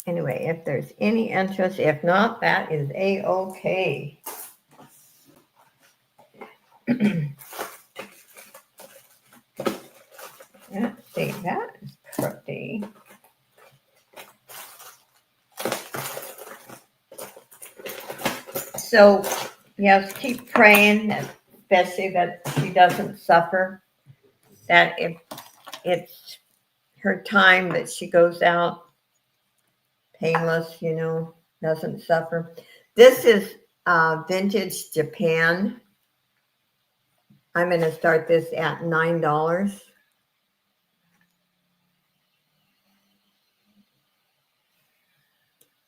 Anyway, if there's any interest, if not, that is a-okay. Let's see, that is pretty. So, yes, keep praying, especially that she doesn't suffer, that if it's her time that she goes out painless, you know, doesn't suffer. This is vintage Japan. I'm going to start this at $9.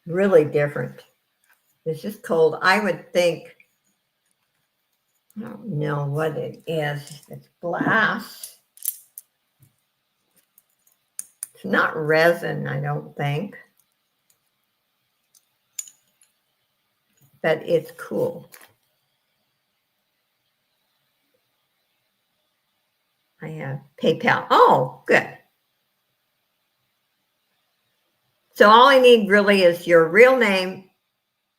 Really different. This is cold. I would think, I don't know what it is. It's glass. It's not resin, I don't think. But it's cool. I have PayPal. Oh, good. So all I need really is your real name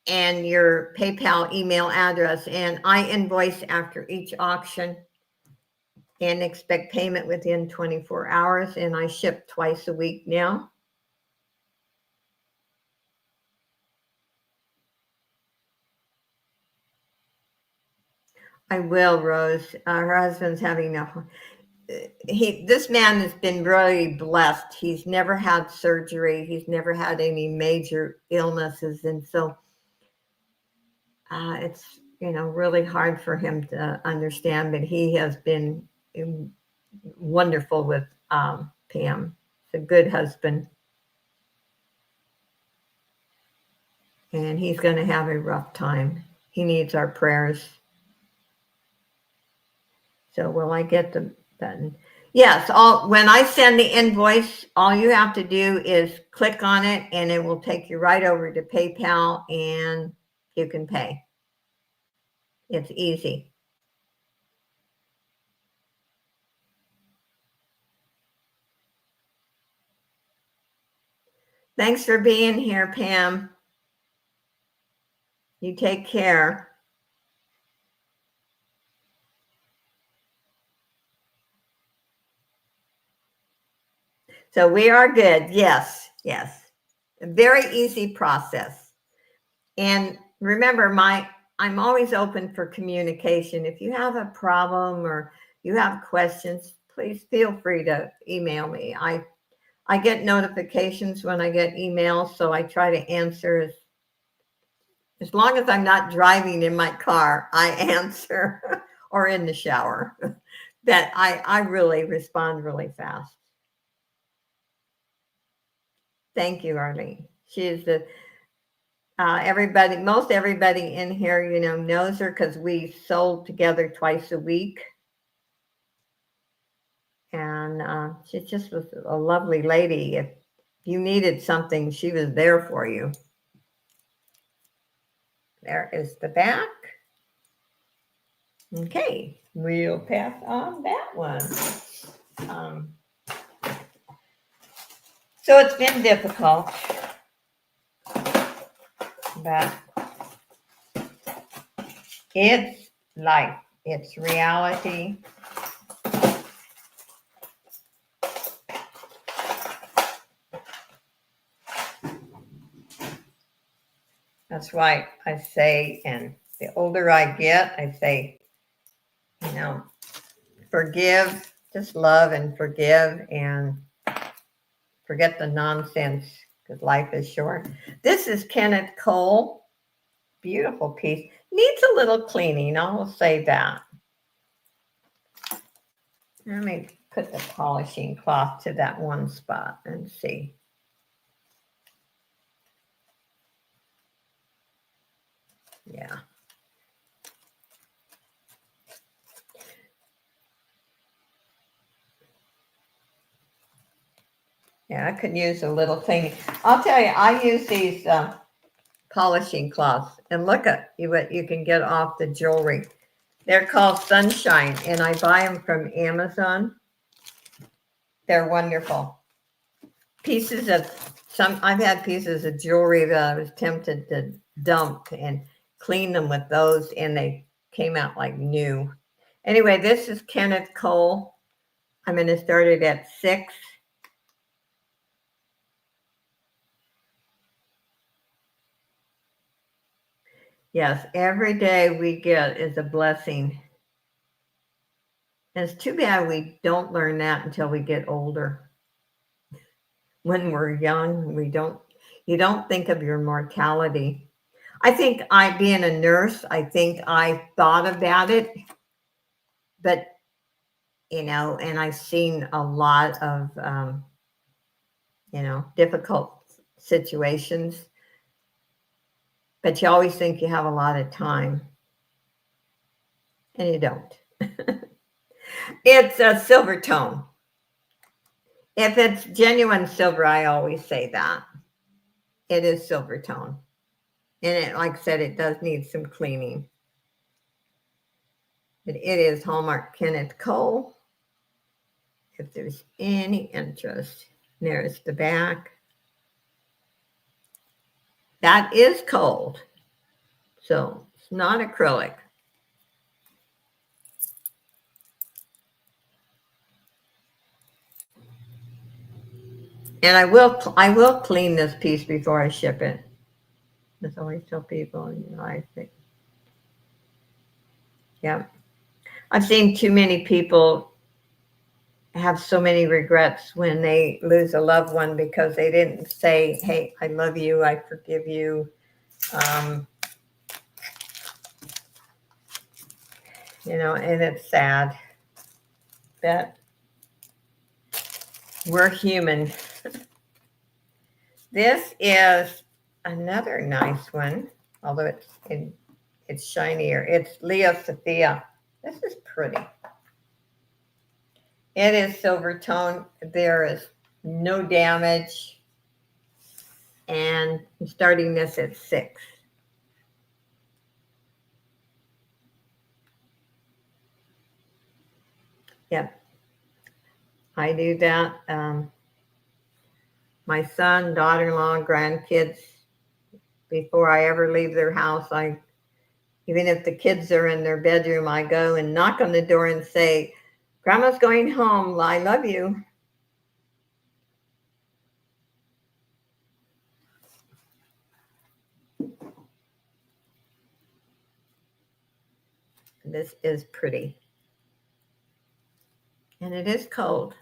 and your PayPal email address. And I invoice after each auction and expect payment within 24 hours. And I ship twice a week now. I will, Rose. Her husband's having this man has been really blessed. He's never had surgery. He's never had any major illnesses. And so it's, you know, really hard for him to understand, but he has been wonderful with Pam. He's a good husband. And he's going to have a rough time. He needs our prayers. So will I get the button? Yes, when I send the invoice, all you have to do is click on it and it will take you right over to PayPal and you can pay. It's easy. Thanks for being here, Pam. You take care. So we are good. Yes, yes. A very easy process. And remember, I'm always open for communication. If you have a problem or you have questions, please feel free to email me. I get notifications when I get emails, so I try to answer as long as I'm not driving in my car, I answer or in the shower. That I really respond really fast. Thank you, Arlene. She is the most everybody in here, you know, knows her because we sold together twice a week. And she just was a lovely lady. If you needed something, she was there for you. There is the back. Okay, we'll pass on that one. So it's been difficult, but it's life. It's reality. That's why I say, and the older I get, I say, you know, forgive, just love and forgive and forget the nonsense because life is short. This is Kenneth Cole. Beautiful piece. Needs a little cleaning, I will say that. Let me put the polishing cloth to that one spot and see. Yeah. Yeah, I could use a little cleaning. I'll tell you, I use these polishing cloths, and look at what you can get off the jewelry. They're called Sunshine, and I buy them from Amazon. They're wonderful. Pieces of I've had pieces of jewelry that I was tempted to dump and clean them with those, and they came out like new. Anyway, this is Kenneth Cole. I'm going to start it at 6. Yes, every day we get is a blessing. And it's too bad we don't learn that until we get older. When we're young, you don't think of your mortality. I think being a nurse, I think I thought about it, but, and I've seen a lot of, difficult situations, but you always think you have a lot of time, and you don't. It's a silver tone. If it's genuine silver, I always say that. It is silver tone. And like I said, it does need some cleaning. But it is Hallmark Kenneth Cole. If there's any interest, there's the back. That is cold. So it's not acrylic. And I will clean this piece before I ship it. That's always tell people, I think. Yeah. I've seen too many people have so many regrets when they lose a loved one because they didn't say, hey, I love you, I forgive you. And it's sad that we're human. This is another nice one, although it's shinier. It's Leo Sophia. This is pretty. It is silver tone. There is no damage. And I'm starting this at 6. Yep. I do that. My son, daughter-in-law, grandkids, before I ever leave their house, even if the kids are in their bedroom, I go and knock on the door and say, Grandma's going home. I love you. This is pretty. And it is cold.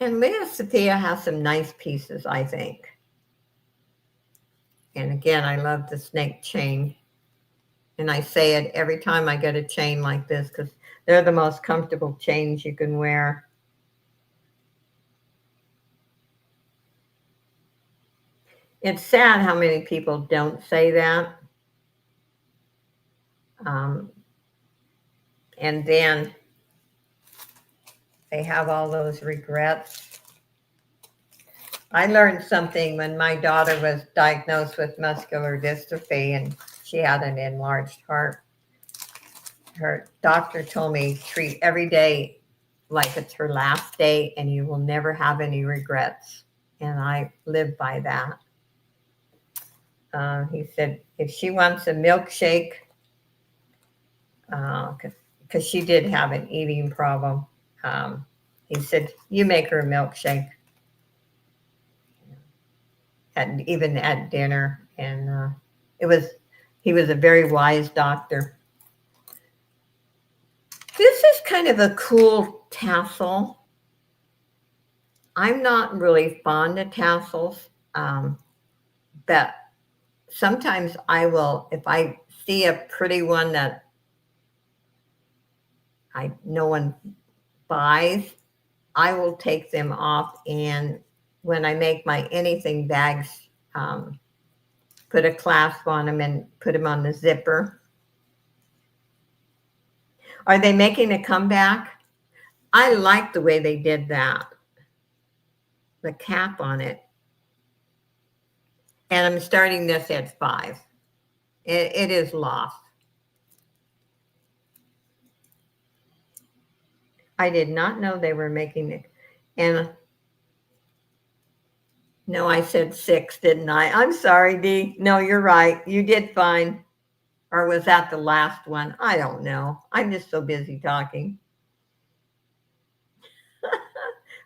And Lea Sophia has some nice pieces, I think. And again, I love the snake chain. And I say it every time I get a chain like this because they're the most comfortable chains you can wear. It's sad how many people don't say that. And then they have all those regrets. I learned something when my daughter was diagnosed with muscular dystrophy and she had an enlarged heart. Her doctor told me treat every day like it's her last day and you will never have any regrets. And I live by that. He said if she wants a milkshake, because she did have an eating problem, he said, you make her a milkshake. Even at dinner. And he was a very wise doctor. This is kind of a cool tassel. I'm not really fond of tassels, but sometimes I will, if I see a pretty one that no one buys, I will take them off, and when I make my anything bags, put a clasp on them and put them on the zipper. Are they making a comeback? I like the way they did that. The cap on it. And I'm starting this at 5. It is lost. I did not know they were making it. And no, I said 6, didn't I? I'm sorry, Dee. No, you're right. You did fine. Or was that the last one? I don't know. I'm just so busy talking.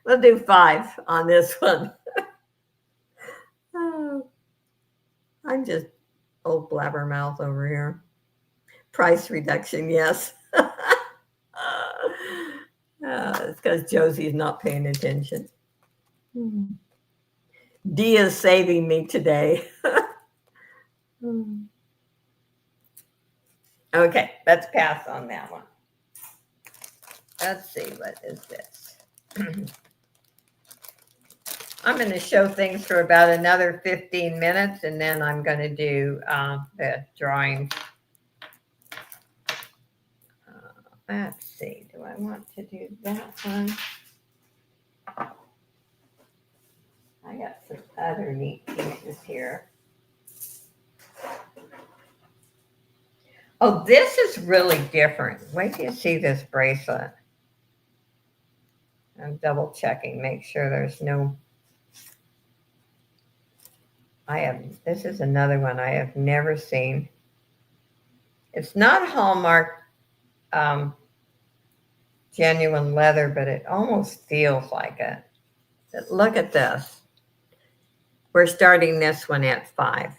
We'll do 5 on this one. Oh, I'm just old blabbermouth over here. Price reduction, yes. It's because Josie's not paying attention. Dee is saving me today. Okay, let's pass on that one. Let's see, what is this? I'm going to show things for about another 15 minutes, and then I'm going to do the drawing. Let's see, do I want to do that one? I got some other neat pieces here. Oh, this is really different. Wait till you see this bracelet. I'm double checking, make sure there's no. This is another one I have never seen. It's not Hallmark genuine leather, but it almost feels like it. But look at this. We're starting this one at 5.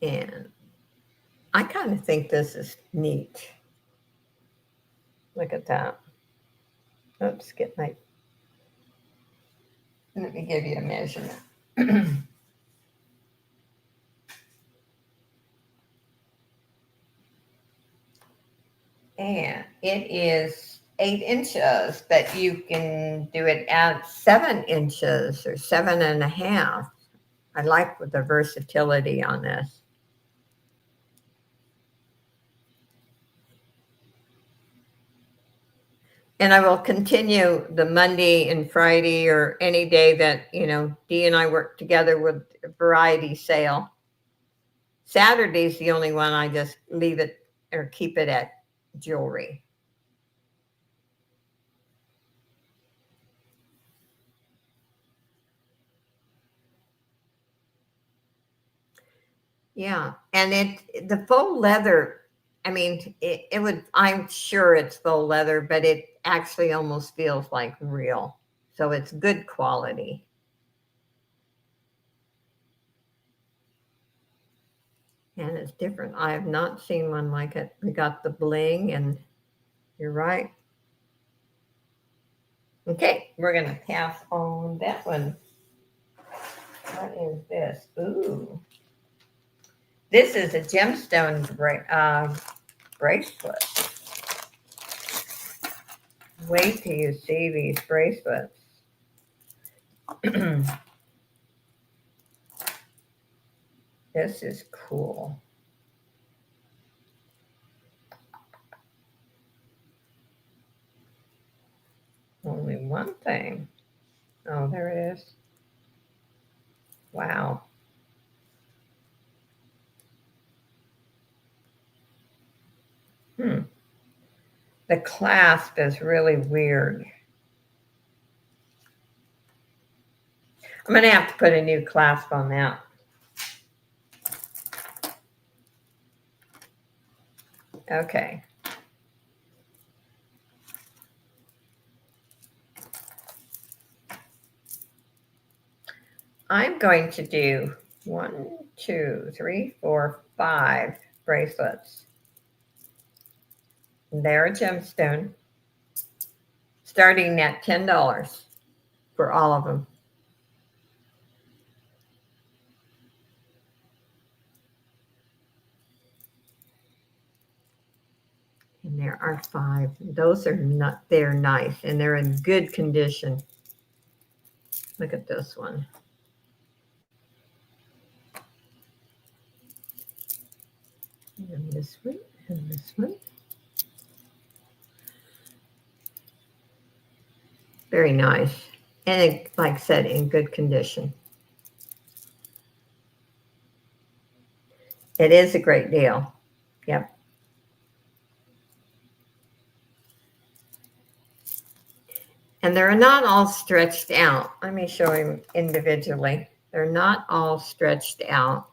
And I kind of think this is neat. Look at that. Oops, let me give you a measurement. And it is 8 inches, but you can do it at 7 inches or 7.5. I like the versatility on this. And I will continue the Monday and Friday or any day that, Dee and I work together with a variety sale. Saturday's the only one I just leave it or keep it at jewelry. Yeah, and the faux leather, I mean, it would, I'm sure it's faux leather, but it actually almost feels like real. So it's good quality. And it's different. I have not seen one like it. We got the bling, and you're right. Okay, we're going to pass on that one. What is this? Ooh. This is a gemstone bracelet. Wait till you see these bracelets. This is cool. Only one thing. Oh, there it is. Wow. The clasp is really weird. I'm going to have to put a new clasp on that. Okay. I'm going to do 1, 2, 3, 4, 5 bracelets. They're a gemstone, starting at $10 for all of them. And there are 5. Those are not, they're nice and they're in good condition. Look at this one. And this one, and this one. Very nice. And like I said, in good condition. It is a great deal. Yep. And they're not all stretched out. Let me show him individually. They're not all stretched out.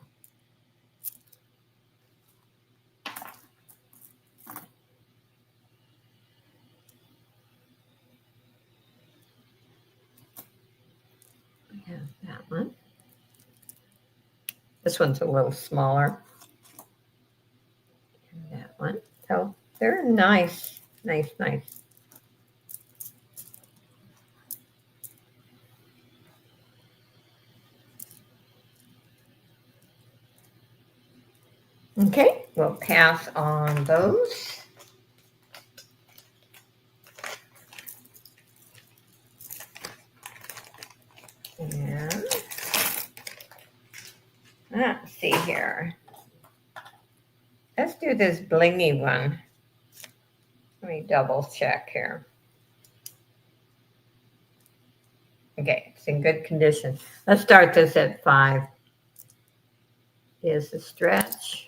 We have that one. This one's a little smaller. And that one. So they're nice, nice, nice. Okay, we'll pass on those. And let's see here. Let's do this blingy one. Let me double check here. Okay, it's in good condition. Let's start this at 5. Here's the stretch.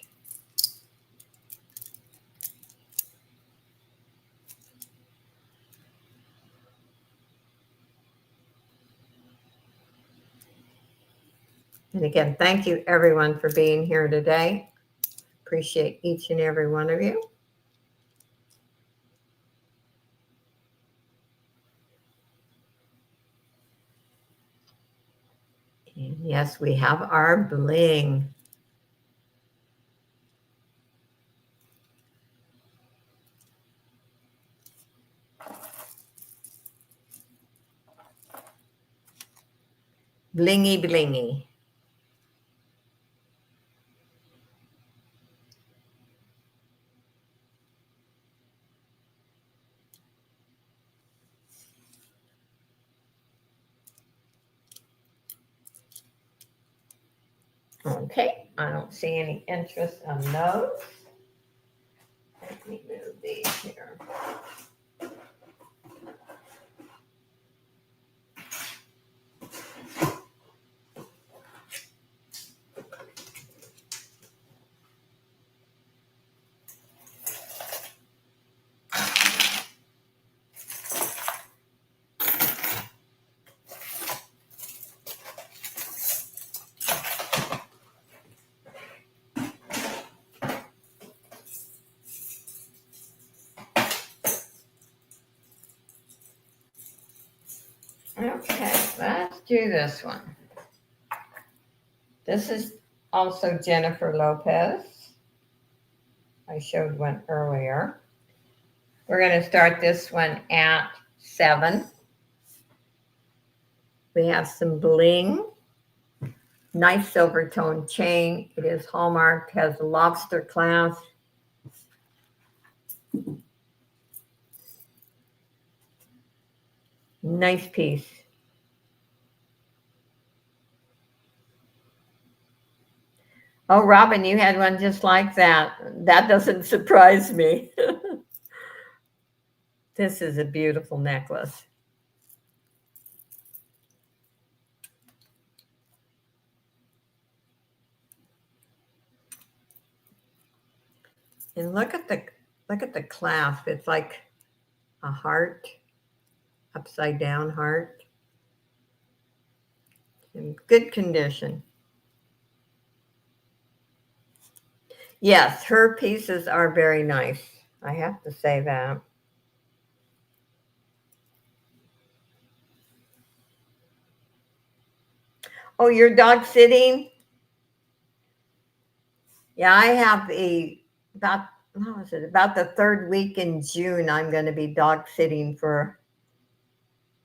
And again, thank you everyone for being here today. Appreciate each and every one of you. And yes, we have our bling. Blingy, blingy. Okay, I don't see any interest on those. Let me move these here. Okay, let's do this one. This is also Jennifer Lopez. I showed one earlier. We're going to start this one at 7. We have some bling. Nice silver tone chain. It is hallmarked, has a lobster clasp. Nice piece. Oh, Robin, you had one just like that. That doesn't surprise me. This is a beautiful necklace. And look at the clasp. It's like a heart, upside down heart. In good condition. Yes, her pieces are very nice. I have to say that. Oh, you're dog sitting? Yeah, I have about the 3rd week in June. I'm going to be dog sitting for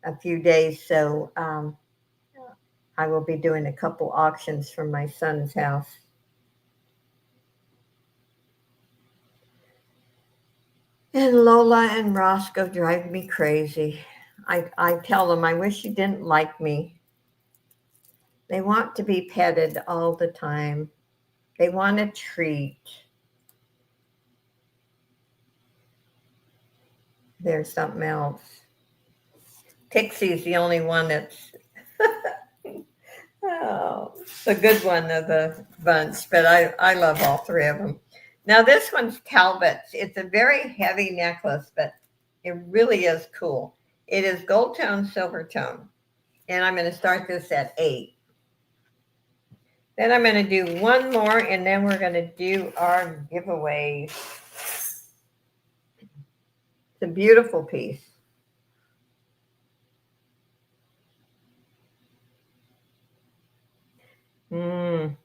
a few days. So I will be doing a couple auctions from my son's house. And Lola and Roscoe drive me crazy. I tell them I wish you didn't like me. They want to be petted all the time. They want a treat. There's something else. Pixie's the only one that's oh, the good one of the bunch, but I love all three of them. Now this one's Talbot's. It's a very heavy necklace, but it really is cool. It is gold tone, silver tone. And I'm going to start this at 8. Then I'm going to do one more, and then we're going to do our giveaways. It's a beautiful piece. Mm.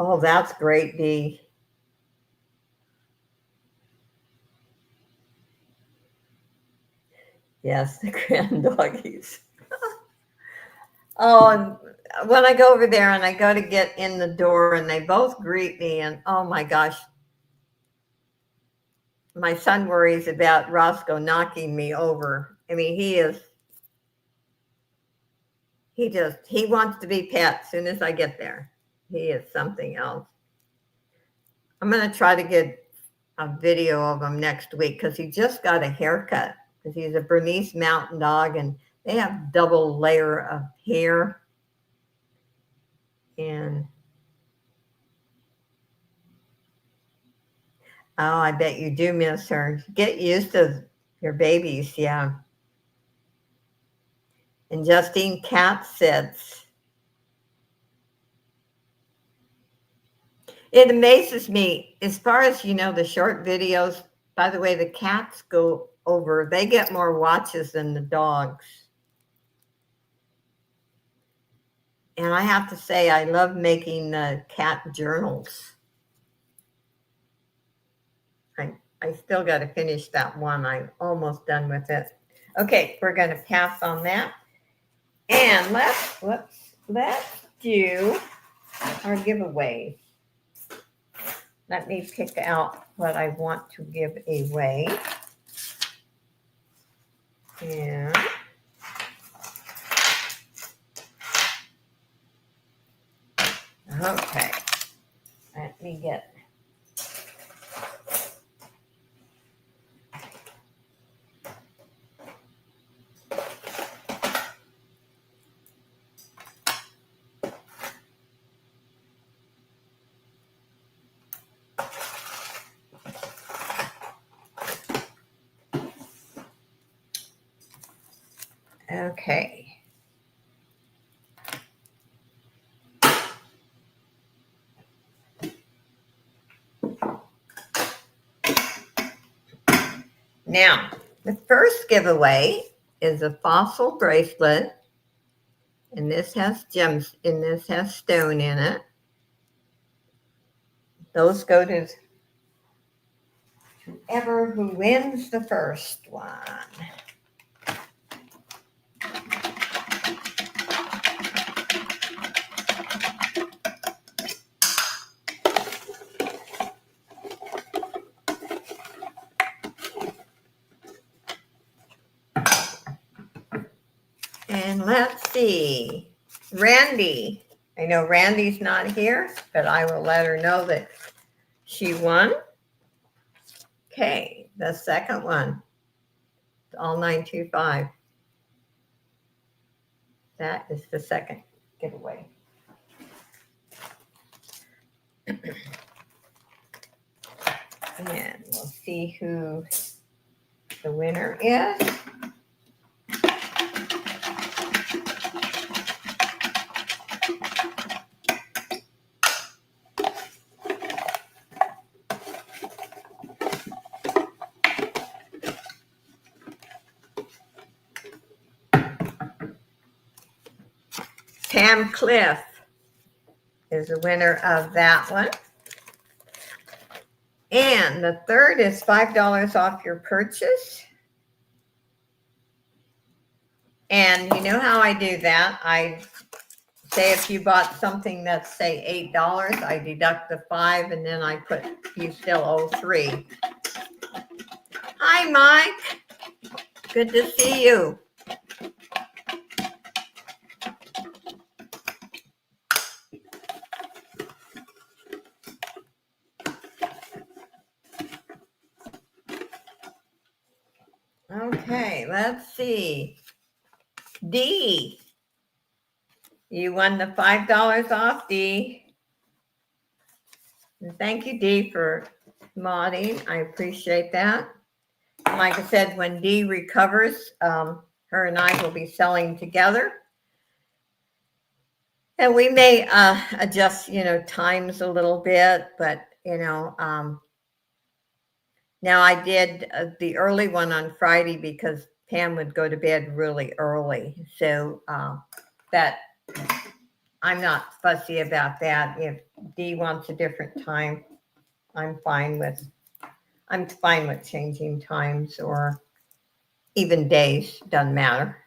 Oh, that's great, Dee. Yes, the grand doggies. Oh, and when I go over there and I go to get in the door and they both greet me, and oh my gosh, my son worries about Roscoe knocking me over. I mean, he wants to be pet as soon as I get there. He is something else. I'm going to try to get a video of him next week because he just got a haircut because he's a Bernese Mountain Dog and they have double layer of hair. And oh, I bet you do miss her. Get used to your babies, yeah. And Justine cat sits. It amazes me as far as the short videos. By the way, the cats go over, they get more watches than the dogs. And I have to say, I love making the cat journals. I still got to finish that one. I'm almost done with it. Okay, we're going to pass on that. And let's do our giveaways. Let me pick out what I want to give away. And okay, let me get. Okay. Now, the first giveaway is a fossil bracelet, and this has gems, and this has stone in it. Those go to whoever who wins the first one. And let's see, Randy. I know Randy's not here, but I will let her know that she won. Okay, the second one, all 925. That is the second giveaway. And we'll see who the winner is. Pam Cliff is the winner of that one. And the third is $5 off your purchase. And you know how I do that? I say if you bought something that's say $8, I deduct the $5 and then I put you still owe $3. Hi, Mike. Good to see you. Okay, let's see. D. You won the $5 off, D. And thank you, D, for modding. I appreciate that. And like I said, when D recovers, her and I will be selling together. And we may adjust, times a little bit, but, now I did the early one on Friday because Pam would go to bed really early. So that I'm not fussy about that. If Dee wants a different time, I'm fine with changing times or even days, doesn't matter.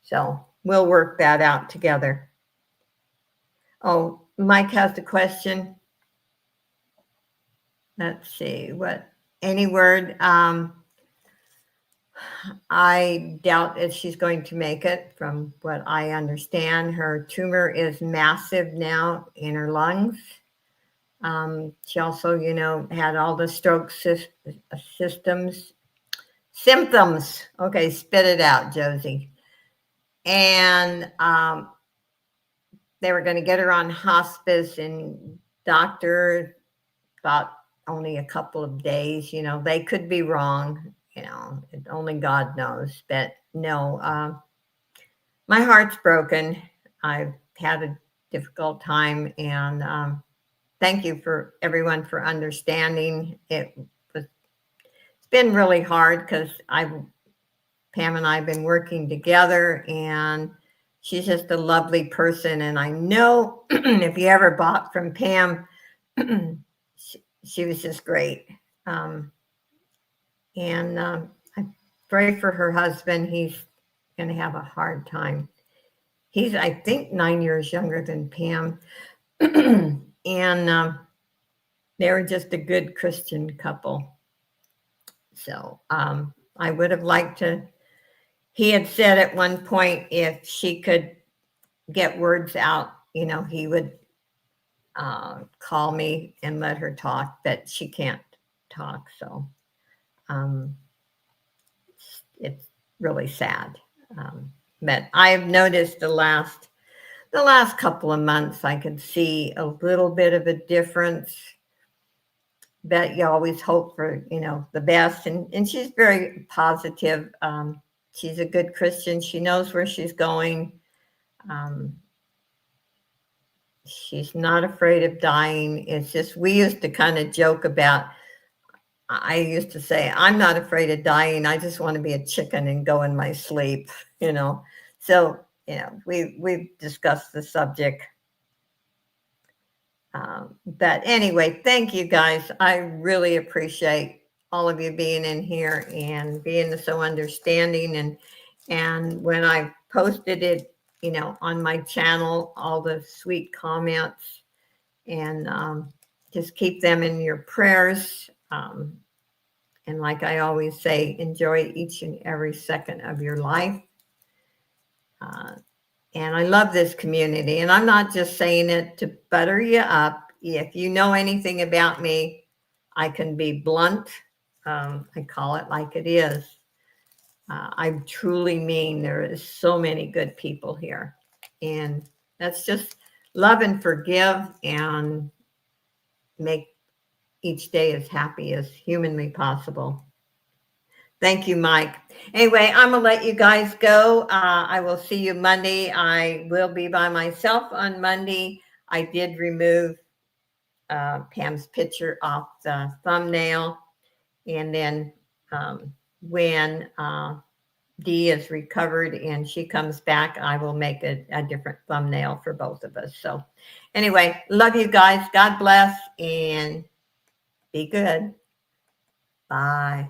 So we'll work that out together. Oh, Mike has a question. Let's see, any word? I doubt if she's going to make it. From what I understand, her tumor is massive now in her lungs. She also, had all the stroke symptoms. Okay, spit it out, Josie. And they were going to get her on hospice, and doctor thought only a couple of days. They could be wrong. Only God knows. But no, my heart's broken. I've had a difficult time, and thank you for everyone for understanding. It's been really hard because Pam and I have been working together, and she's just a lovely person. And I know if you ever bought from Pam, she was just great. I pray for her husband. He's going to have a hard time. He's, I think, 9 years younger than Pam. And they were just a good Christian couple. So I would have liked to. He had said at one point if she could get words out, he would call me and let her talk, but she can't talk. So it's really sad. But I've noticed the last couple of months, I could see a little bit of a difference. But you always hope for, the best. And she's very positive. She's a good Christian. She knows where she's going. She's not afraid of dying. It's just, we used to kind of joke about, I used to say, I'm not afraid of dying. I just want to be a chicken and go in my sleep, So, we've discussed the subject. But anyway, thank you guys. I really appreciate all of you being in here and being so understanding. And when I posted it, on my channel, all the sweet comments, and just keep them in your prayers. And like I always say, enjoy each and every second of your life. And I love this community. And I'm not just saying it to butter you up. If you know anything about me, I can be blunt. I call it like it is. I truly mean there is so many good people here. And that's just love and forgive and make each day as happy as humanly possible. Thank you, Mike. Anyway, I'm going to let you guys go. I will see you Monday. I will be by myself on Monday. I did remove Pam's picture off the thumbnail. And then when Dee is recovered and she comes back, I will make a different thumbnail for both of us. So anyway, love you guys. God bless and be good. Bye.